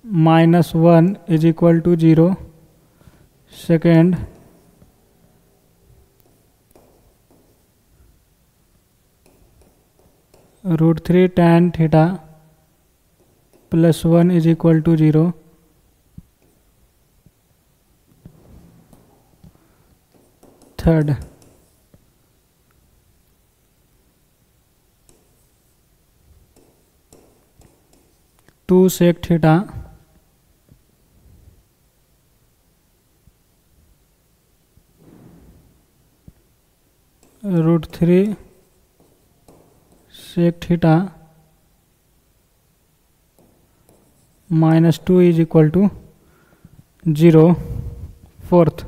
-1 is equal to 0। Second, √3 tan theta +1 is equal to 0। Third, two sec theta √3 sec theta -2 is equal to 0। Fourth,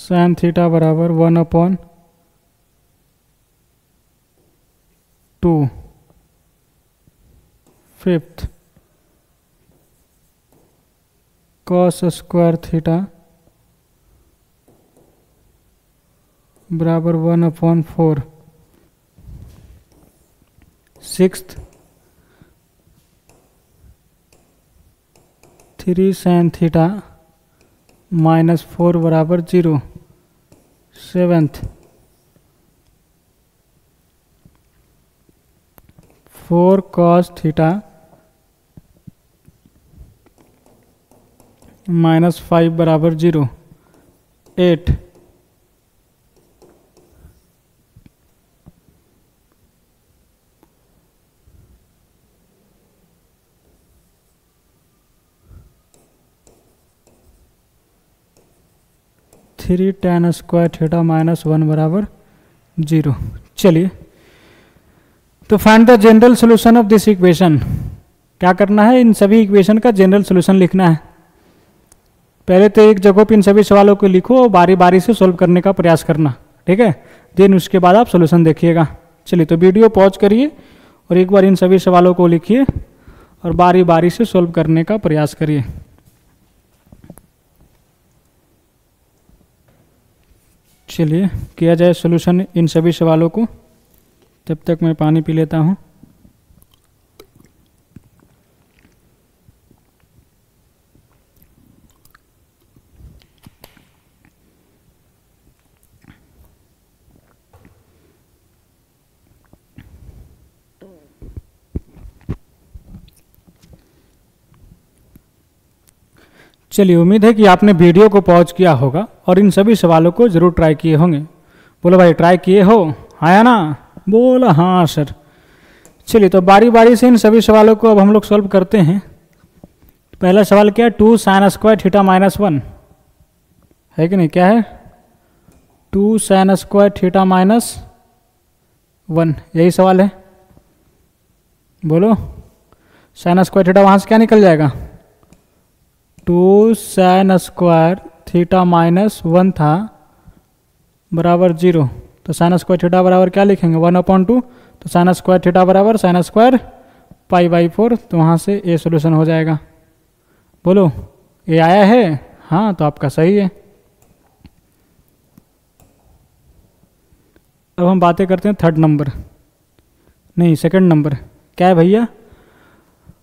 sine theta बराबर 1/2 फिफ्थ कॉस स्क्वायर थीटा बराबर 1/4 सिक्स्थ 3 साइन थीटा -4 बराबर 0 सेवेंथ 4 कॉस थीटा -5 बराबर 0 8 3 tan स्क्वायर थीटा -1 बराबर 0। चलिए, तो find the general solution of this equation. क्या करना है, इन सभी इक्वेशन का जनरल सोल्यूशन लिखना है। पहले तो एक जगह पे इन सभी सवालों को लिखो और बारी बारी से सोल्व करने का प्रयास करना, ठीक है। देन उसके बाद आप सोल्यूशन देखिएगा। चलिए, तो वीडियो पॉज करिए और एक बार इन सभी सवालों को लिखिए और बारी बारी से सोल्व करने का प्रयास करिए। चलिए, किया जाए सोल्यूशन इन सभी सवालों को। तब तक मैं पानी पी लेता हूँ। चलिए, उम्मीद है कि आपने वीडियो को पॉज किया होगा और इन सभी सवालों को जरूर ट्राई किए होंगे। बोलो भाई, ट्राई किए हो? हाँ या ना? बोला हाँ सर। चलिए, तो बारी बारी से इन सभी सवालों को अब हम लोग सॉल्व करते हैं। पहला सवाल क्या है, 2 साइन स्क्वायर थीटा -1 है कि नहीं? क्या है? 2 साइन स्क्वायर थीटा -1, यही सवाल है। बोलो, साइन स्क्वायर थीटा वहाँ से क्या निकल जाएगा? 2 साइन स्क्वायर थीटा -1 था बराबर 0। तो साइन स्क्वायर थीटा बराबर क्या लिखेंगे? 1/2। तो साइन स्क्वायर थीटा बराबर साइन स्क्वायर π/4। तो वहाँ से ए सोल्यूशन हो जाएगा। बोलो, ये आया है? हाँ, तो आपका सही है। अब हम बातें करते हैं थर्ड नंबर, नहीं सेकंड नंबर। क्या है भैया?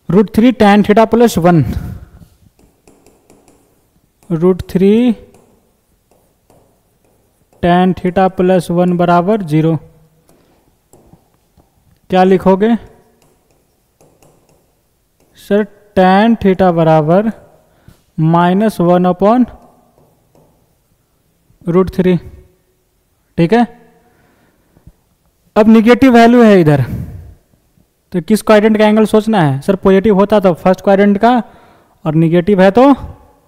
√3 tan थीटा +1, √3 tan थीटा +1 बराबर 0। क्या लिखोगे सर? tan थीटा बराबर -1/√3, ठीक है। अब निगेटिव वैल्यू है इधर, तो किस क्वाड्रेंट का एंगल सोचना है? सर पॉजिटिव होता तो फर्स्ट क्वाड्रेंट का, और निगेटिव है तो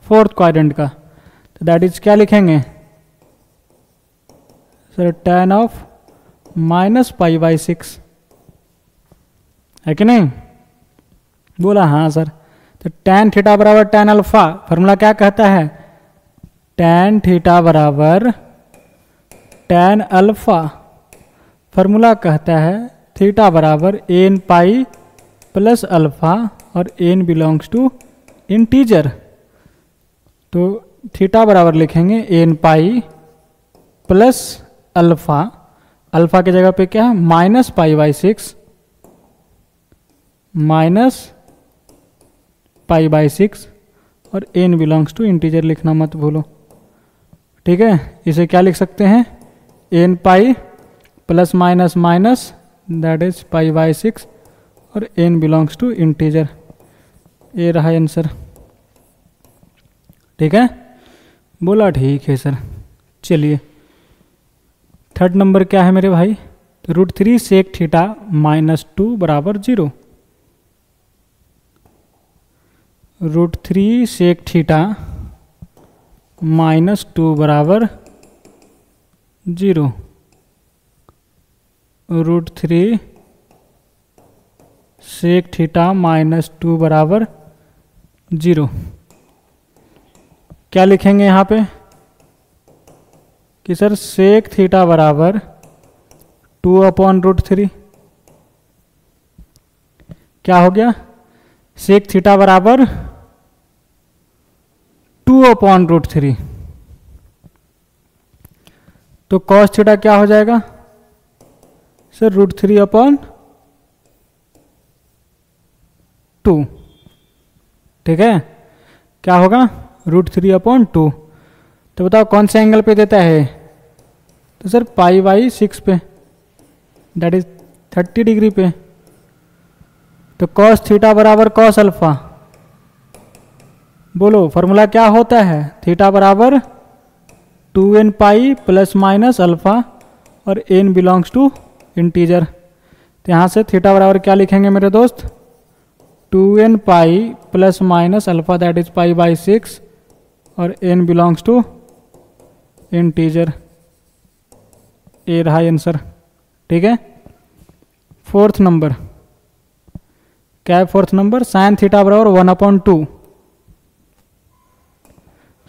फोर्थ क्वाड्रेंट का। तो दैट इज क्या लिखेंगे सर? tan ऑफ -π/6 है कि नहीं? बोला हाँ सर। तो tan थीटा बराबर tan अल्फा, फॉर्मूला क्या कहता है? tan थीटा बराबर tan अल्फा, फॉर्मूला कहता है थीटा बराबर n पाई प्लस अल्फा और n बिलोंग्स टू इंटीजर। तो थीटा बराबर लिखेंगे n pi plus alpha, alpha की जगह पे क्या है? -π/6, -π/6 और n बिलोंग्स टू इंटीजर लिखना मत भूलो, ठीक है। इसे क्या लिख सकते हैं? n pi plus minus minus that is π/6 और n बिलोंग्स टू इंटीजर। ये रहा आंसर, ठीक है। बोला ठीक है सर। चलिए, थर्ड नंबर क्या है मेरे भाई? √3 सेक थीटा -2 बराबर 0। √3 सेक थीटा -2 बराबर 0। √3 सेक थीटा -2 बराबर 0। क्या लिखेंगे यहाँ पे? कि सर सेक थीटा बराबर 2/√3। क्या हो गया? सेक थीटा बराबर 2/√3। तो कॉस थीटा क्या हो जाएगा सर? √3/2। ठीक है, क्या होगा? √3/2। तो बताओ कौन से एंगल पे देता है? तो सर π/6 पे, दैट इज 30 डिग्री पे। तो कॉस थीटा बराबर कॉस अल्फा। बोलो फॉर्मूला क्या होता है? थीटा बराबर 2n pi plus minus alpha और n बिलोंग्स टू इंटीजर। तो यहाँ से थीटा बराबर क्या लिखेंगे मेरे दोस्त? 2n pi plus minus alpha that is π/6 और n बिलोंग्स टू इंटीजर। ये रहा आंसर। ठीक है, फोर्थ नंबर क्या है? फोर्थ नंबर साइन थीटा बराबर 1/2।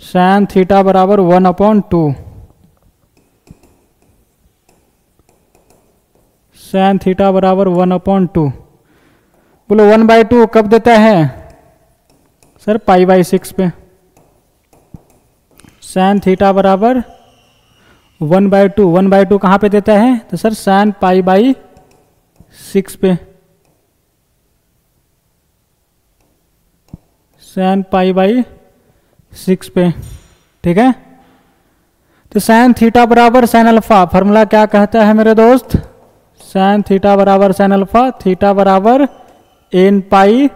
साइन थीटा बराबर 1/2। साइन थीटा बराबर 1/2। बोलो 1/2 कब देता है? सर π/6 पे। साइन थीटा बराबर 1/2। 1/2 कहाँ पे देता है? तो सर साइन π/6 पे। साइन π/6 पे। ठीक है, तो साइन थीटा बराबर साइन अल्फा। फॉर्मूला क्या कहता है मेरे दोस्त? साइन थीटा बराबर साइन अल्फा। थीटा बराबर n पाई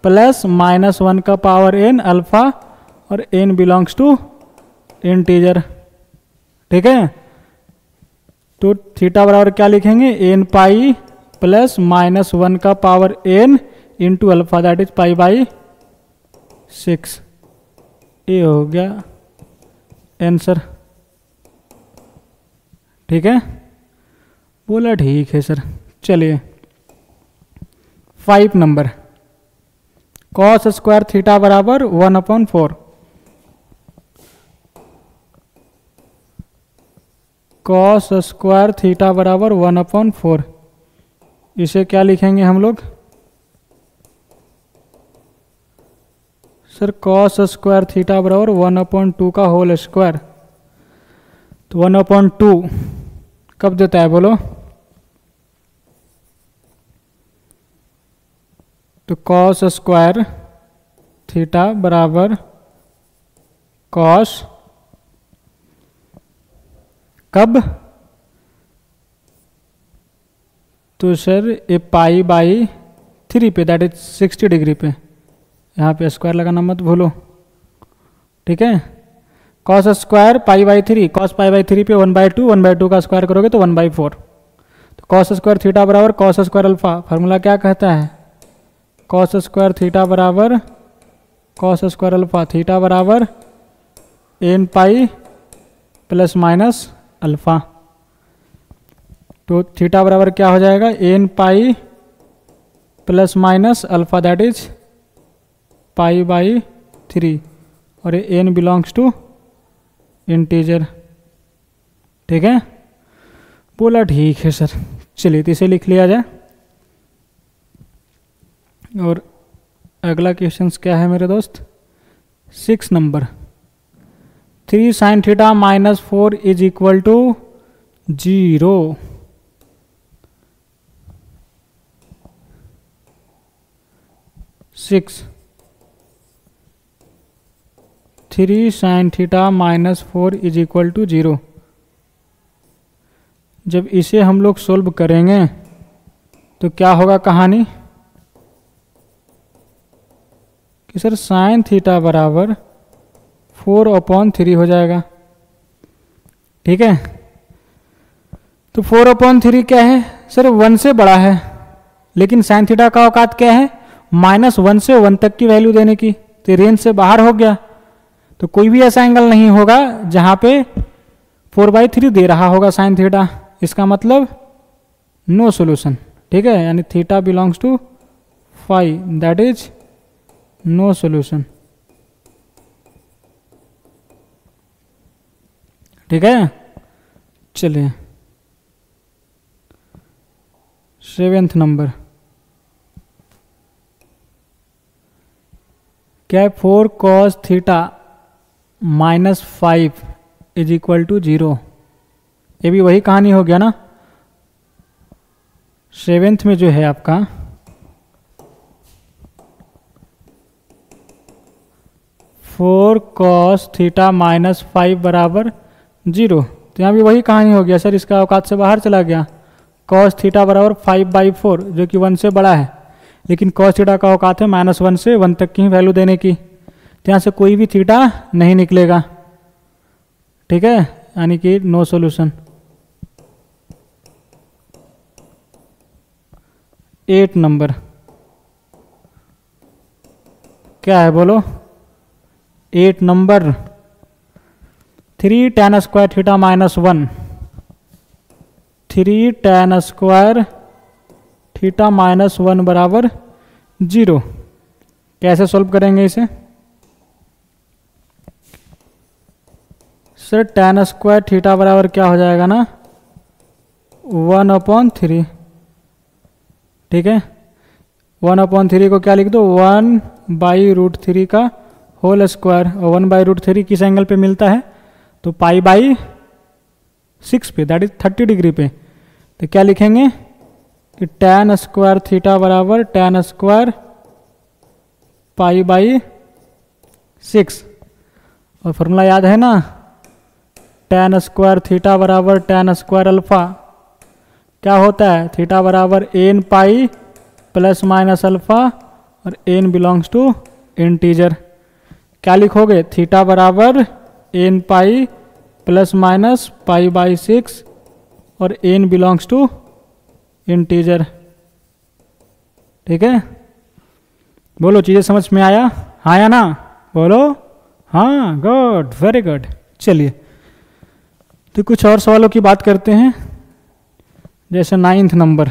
प्लस -1 का पावर n अल्फा और n बिलोंग्स टू इंटीजर। ठीक है, तो थीटा बराबर क्या लिखेंगे? n पाई प्लस -1 का power n into alpha that is π/6। ये हो गया आंसर। ठीक है, बोला ठीक है सर। चलिए 5 नंबर कॉस स्क्वायर थीटा बराबर 1/4। कॉस स्क्वायर थीटा बराबर 1/4। इसे क्या लिखेंगे हम लोग? सर कॉस स्क्वायर थीटा बराबर 1/2 का होल स्क्वायर। तो 1/2 कब देता है बोलो? तो कॉस स्क्वायर थीटा बराबर कॉस कब? तो सर ये π/3 पे दैट इज 60 डिग्री पे। यहाँ पे स्क्वायर लगाना मत भूलो। ठीक है, कॉस स्क्वायर π/3। कॉस π/3 पे 1/2। 1/2 का स्क्वायर करोगे तो 1/4। तो कॉस स्क्वायर थीटा बराबर कॉस स्क्वायर अल्फा। फार्मूला क्या कहता है? कॉस स्क्वायर थीटा बराबर कॉस स्क्वायर अल्फा। थीटा बराबर n pi plus minus alpha. तो थीटा बराबर क्या हो जाएगा? n pi plus minus alpha that is π/3 और ये n बिलोंग्स टू इंटीजर। ठीक है, बोला ठीक है सर। चलिए तो इसे लिख लिया जाए। और अगला क्वेश्चन क्या है मेरे दोस्त? 6 नंबर 3 sin theta -4 is equal to 0। 6 3 sin theta -4 is equal to 0। जब इसे हम लोग सोल्व करेंगे तो क्या होगा कहानी? कि सर साइन थीटा बराबर 4/3 हो जाएगा। ठीक है, तो 4/3 क्या है? सर 1 से बड़ा है, लेकिन साइन थीटा का औकात क्या है? -1 से 1 तक की वैल्यू देने की। तो रेंज से बाहर हो गया। तो कोई भी ऐसा एंगल नहीं होगा जहां पे 4/3 दे रहा होगा साइन थीटा। इसका मतलब नो सॉल्यूशन। ठीक है, यानी theta belongs to 5 that is no solution. ठीक है, चलिए 7th नंबर क्या है, 4 cos theta -5 is equal to 0। ये भी वही कहानी हो गया ना, 7th में जो है आपका 4 cos थीटा -5 बराबर 0। तो यहाँ भी वही कहानी हो गया सर, इसका औकात से बाहर चला गया। cos थीटा बराबर 5/4 जो कि 1 से बड़ा है, लेकिन cos थीटा का औकात है -1 से 1 तक की वैल्यू देने की। तो यहाँ से कोई भी थीटा नहीं निकलेगा, ठीक है, यानी कि नो सॉल्यूशन। 8 नंबर क्या है बोलो, 8 number 3 tan square theta -1, 3 tan square theta -1 बराबर 0। कैसे सॉल्व करेंगे इसे सर, tan स्क्वायर थीटा बराबर क्या हो जाएगा ना 1/3, ठीक है। 1/3 को क्या लिख दो, 1/√3 का होल स्क्वायर, और 1/√3 किस एंगल पे मिलता है, तो π/6 पे, दैट इज 30 डिग्री पे। तो क्या लिखेंगे कि tan स्क्वायर थीटा बराबर tan स्क्वायर π/6, और फॉर्मूला याद है ना, tan स्क्वायर थीटा बराबर tan स्क्वायर अल्फा क्या होता है, थीटा बराबर n pi plus minus alpha और n बिलोंग्स टू इंटीजर। क्या लिखोगे, थीटा बराबर n पाई प्लस माइनस π/6 और n बिलोंग्स टू इंटीजर, ठीक है। बोलो चीज़ें समझ में आया, हाँ या ना, बोलो हाँ, गुड, वेरी गुड। चलिए तो कुछ और सवालों की बात करते हैं, जैसे 9th number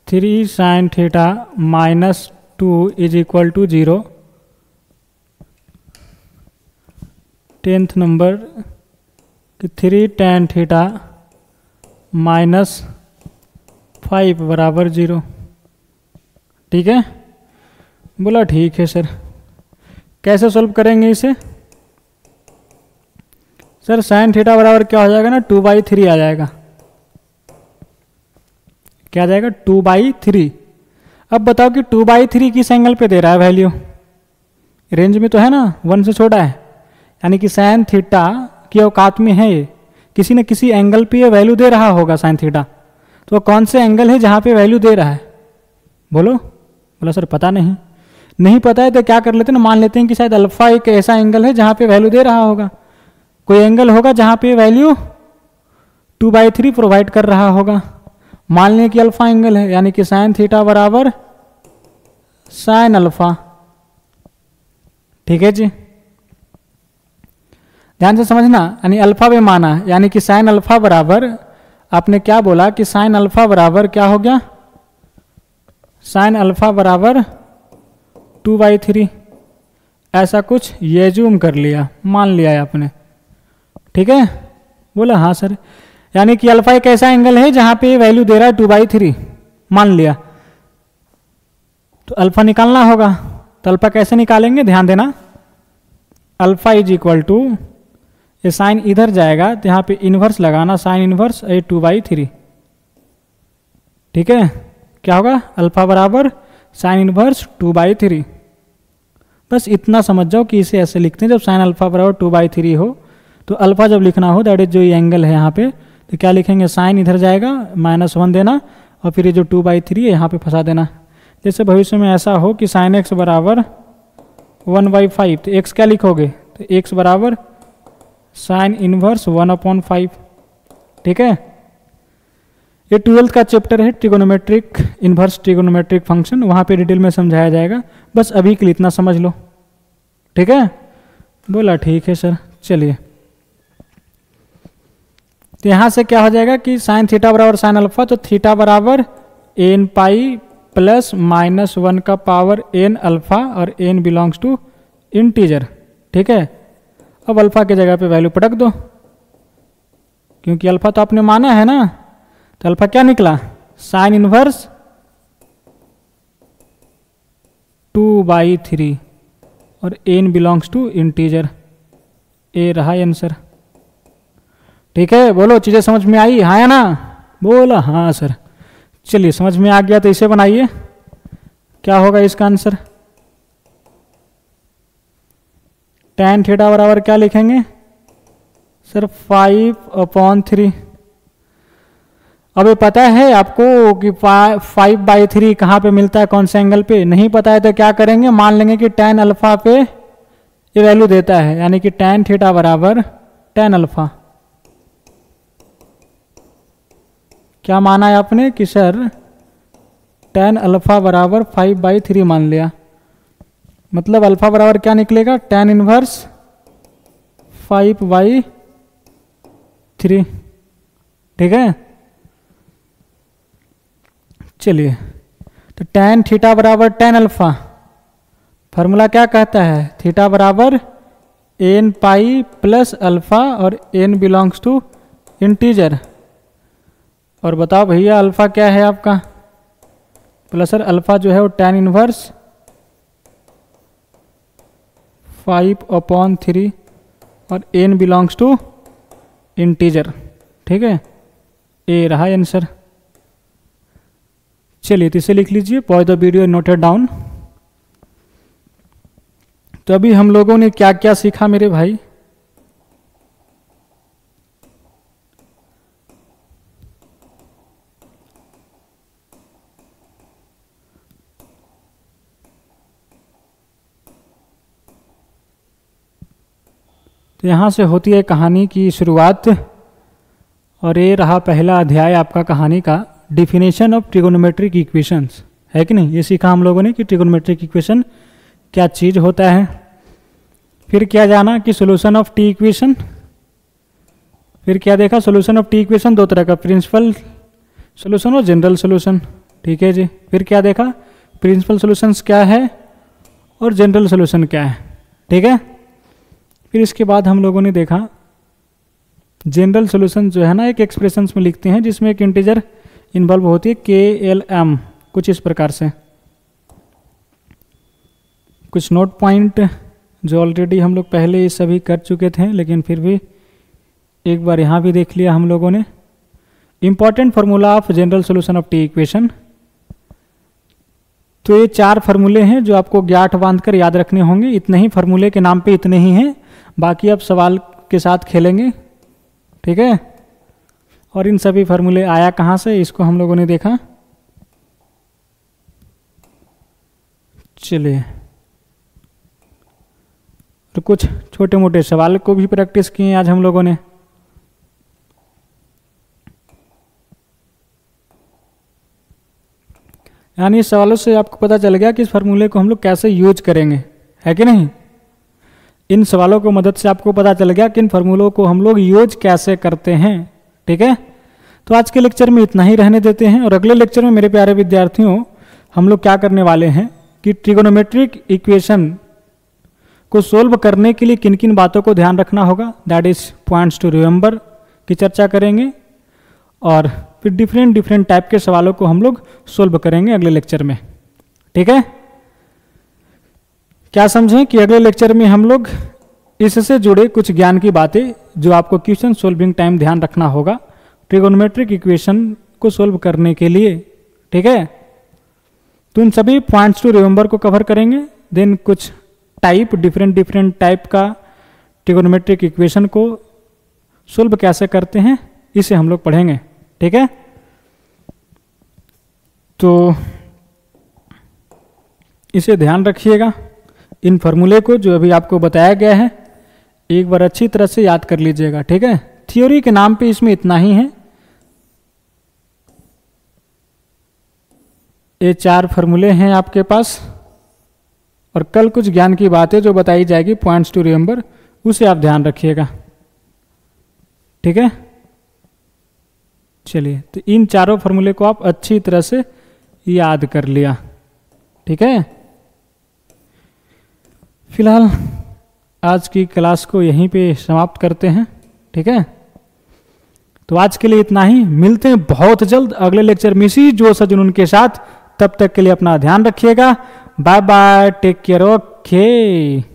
3 sin theta -2 is equal to 0। 10th number 3 tan theta -5 बराबर 0, ठीक है। बोला ठीक है सर, कैसे सॉल्व करेंगे इसे सर, sin थीटा बराबर क्या हो जाएगा ना 2/3 आ जाएगा, क्या आ जाएगा 2/3। अब बताओ कि 2/3 किस एंगल पे दे रहा है वैल्यू, रेंज में तो है ना, 1 से छोटा है, यानी कि sin थीटा की औकात में है ये, किसी न किसी एंगल पे ये वैल्यू दे रहा होगा sin थीटा। तो कौन से एंगल है जहाँ पे वैल्यू दे रहा है, बोलो। बोला सर पता नहीं, नहीं पता है तो क्या कर लेते हैं ना, मान लेते हैं कि शायद अल्फा एक ऐसा एंगल है जहाँ पे वैल्यू दे रहा होगा, कोई एंगल होगा जहाँ पे वैल्यू 2/3 प्रोवाइड कर रहा होगा। मान लें कि अल्फा एंगल है, यानी कि sin थीटा बराबर sin अल्फा, ठीक है जी, ध्यान से समझना, यानी अल्फा पे माना, यानी कि sin अल्फा बराबर, आपने क्या बोला कि sin अल्फा बराबर क्या हो गया, sin अल्फा बराबर 2/3, ऐसा कुछ ये जूम कर लिया, मान लिया है आपने, ठीक है। बोला हाँ सर, यानी कि अल्फा एक ऐसा एंगल है जहां पे वैल्यू दे रहा है 2/3, मान लिया। तो अल्फा निकालना होगा, तो अल्फा कैसे निकालेंगे, ध्यान देना, अल्फा इज इक्वल टू, ये साइन इधर जाएगा तो यहाँ पे इन्वर्स लगाना, साइन इन्वर्स 2/3, ठीक है। क्या होगा, अल्फा बराबर साइन इन्वर्स 2/3। बस इतना समझ जाओ कि इसे ऐसे लिखते हैं, जब साइन अल्फा बराबर 2/3 हो तो अल्फा जब लिखना हो, दैट इज जो ये एंगल है यहाँ पे, तो क्या लिखेंगे, साइन इधर जाएगा -1 देना, और फिर ये जो 2/3 है यहाँ पे फंसा देना। जैसे भविष्य में ऐसा हो कि साइन x बराबर 1/5, तो x क्या लिखोगे, तो x बराबर साइन इनवर्स 1/5, ठीक है। ये 12th का चैप्टर है, ट्रिगोनोमेट्रिक इन्वर्स ट्रिगोनोमेट्रिक फंक्शन, वहाँ पे डिटेल में समझाया जाएगा, बस अभी के लिए इतना समझ लो, ठीक है। बोला ठीक है सर। चलिए तो यहाँ से क्या हो जाएगा कि साइन थीटा बराबर साइन अल्फा, तो थीटा बराबर n पाई प्लस -1 का पावर n अल्फा और n बिलोंग्स टू इंटीजर। ठीक है, अब अल्फ़ा की जगह पे वैल्यू पटक दो, क्योंकि अल्फ़ा तो आपने माना है ना, तो अल्फ़ा क्या निकला, साइन इनवर्स 2/3 और n बिलोंग्स टू इंटीजर। ए रहा आंसर। ठीक है, बोलो चीज़ें समझ में आई, हाँ या ना? बोला हाँ सर। चलिए समझ में आ गया तो इसे बनाइए, क्या होगा इसका आंसर। tan थीटा बराबर क्या लिखेंगे सर, 5/3। अब ये पता है आपको कि 5/3 कहाँ पे मिलता है, कौन से एंगल पे? नहीं पता है तो क्या करेंगे, मान लेंगे कि tan अल्फा पे ये वैल्यू देता है, यानी कि tan थीटा बराबर tan अल्फा। क्या माना है आपने कि सर tan अल्फा बराबर 5/3 मान लिया, मतलब अल्फा बराबर क्या निकलेगा, tan इनवर्स 5/3। ठीक है, चलिए तो tan थीटा बराबर tan अल्फा, फार्मूला क्या कहता है, थीटा बराबर n पाई प्लस अल्फा और n बिलोंग्स टू इंटीजर। और बताओ भैया अल्फा क्या है आपका, प्लस सर अल्फा जो है वो tan इनवर्स 5/3 और n बिलोंग्स टू इंटीजर। ठीक है, ए रहा आंसर। चलिए तो इसे लिख लीजिए, pause the video noted down. तो अभी हम लोगों ने क्या क्या सीखा मेरे भाई, तो यहाँ से होती है कहानी की शुरुआत, और ये रहा पहला अध्याय आपका कहानी का, डिफिनेशन ऑफ ट्रिगोनोमेट्रिक इक्वेशंस, है कि नहीं? ये सीखा हम लोगों ने कि ट्रिगोनोमेट्रिक इक्वेशन क्या चीज़ होता है। फिर क्या जाना कि सोल्यूशन ऑफ टी इक्वेशन, फिर क्या देखा, सोल्यूशन ऑफ टी इक्वेशन दो तरह का, प्रिंसिपल सोल्यूशन और जनरल सोल्यूशन। ठीक है जी, फिर क्या देखा, प्रिंसिपल सोल्यूशंस क्या है और जनरल सोल्यूशन क्या है। ठीक है, फिर इसके बाद हम लोगों ने देखा जनरल सोल्यूशन जो है ना, एक एक्सप्रेशंस में लिखते हैं जिसमें एक इंटीजर इन्वॉल्व होती है KLM, कुछ इस प्रकार से। कुछ नोट पॉइंट जो ऑलरेडी हम लोग पहले ये सभी कर चुके थे, लेकिन फिर भी एक बार यहाँ भी देख लिया हम लोगों ने। Important formula of general solution of T equation, तो ये 4 फार्मूले हैं जो आपको ज्ञात बांधकर याद रखने होंगे। इतने ही फार्मूले के नाम पे इतने ही हैं, बाकी आप सवाल के साथ खेलेंगे। ठीक है, और इन सभी फार्मूले आया कहाँ से, इसको हम लोगों ने देखा। चलिए तो कुछ छोटे मोटे सवाल को भी प्रैक्टिस किए आज हम लोगों ने। यानी इस सवालों से आपको पता चल गया कि इस फार्मूले को हम लोग कैसे यूज करेंगे, है कि नहीं? इन सवालों को मदद से आपको पता चल गया कि इन फार्मूलों को हम लोग यूज कैसे करते हैं। ठीक है, तो आज के लेक्चर में इतना ही रहने देते हैं, और अगले लेक्चर में मेरे प्यारे विद्यार्थियों हम लोग क्या करने वाले हैं कि ट्रिगोनोमेट्रिक इक्वेशन को सोल्व करने के लिए किन किन बातों को ध्यान रखना होगा, that is points to remember की चर्चा करेंगे, और फिर डिफरेंट टाइप के सवालों को हम लोग सोल्व करेंगे अगले लेक्चर में। ठीक है, क्या समझें कि अगले लेक्चर में हम लोग इससे जुड़े कुछ ज्ञान की बातें जो आपको क्वेश्चन सोल्विंग टाइम ध्यान रखना होगा ट्रिगोनोमेट्रिक इक्वेशन को सोल्व करने के लिए। ठीक है, तो इन सभी पॉइंट्स टू रिमेंबर को कवर करेंगे, देन कुछ टाइप डिफरेंट टाइप का ट्रिगोनोमेट्रिक इक्वेशन को सोल्व कैसे करते हैं इसे हम लोग पढ़ेंगे। ठीक है, तो इसे ध्यान रखिएगा, इन फार्मूले को जो अभी आपको बताया गया है एक बार अच्छी तरह से याद कर लीजिएगा। ठीक है, थ्योरी के नाम पे इसमें इतना ही है, ये 4 फार्मूले हैं आपके पास, और कल कुछ ज्ञान की बातें जो बताई जाएगी पॉइंट्स टू रिमेंबर, उसे आप ध्यान रखिएगा। ठीक है, चलिए तो इन 4 फार्मूले को आप अच्छी तरह से याद कर लिया। ठीक है, फिलहाल आज की क्लास को यहीं पे समाप्त करते हैं, ठीक है। तो आज के लिए इतना ही, मिलते हैं बहुत जल्द अगले लेक्चर में इसी जोश और जुनून के साथ। तब तक के लिए अपना ध्यान रखिएगा। Bye bye, take care, okay.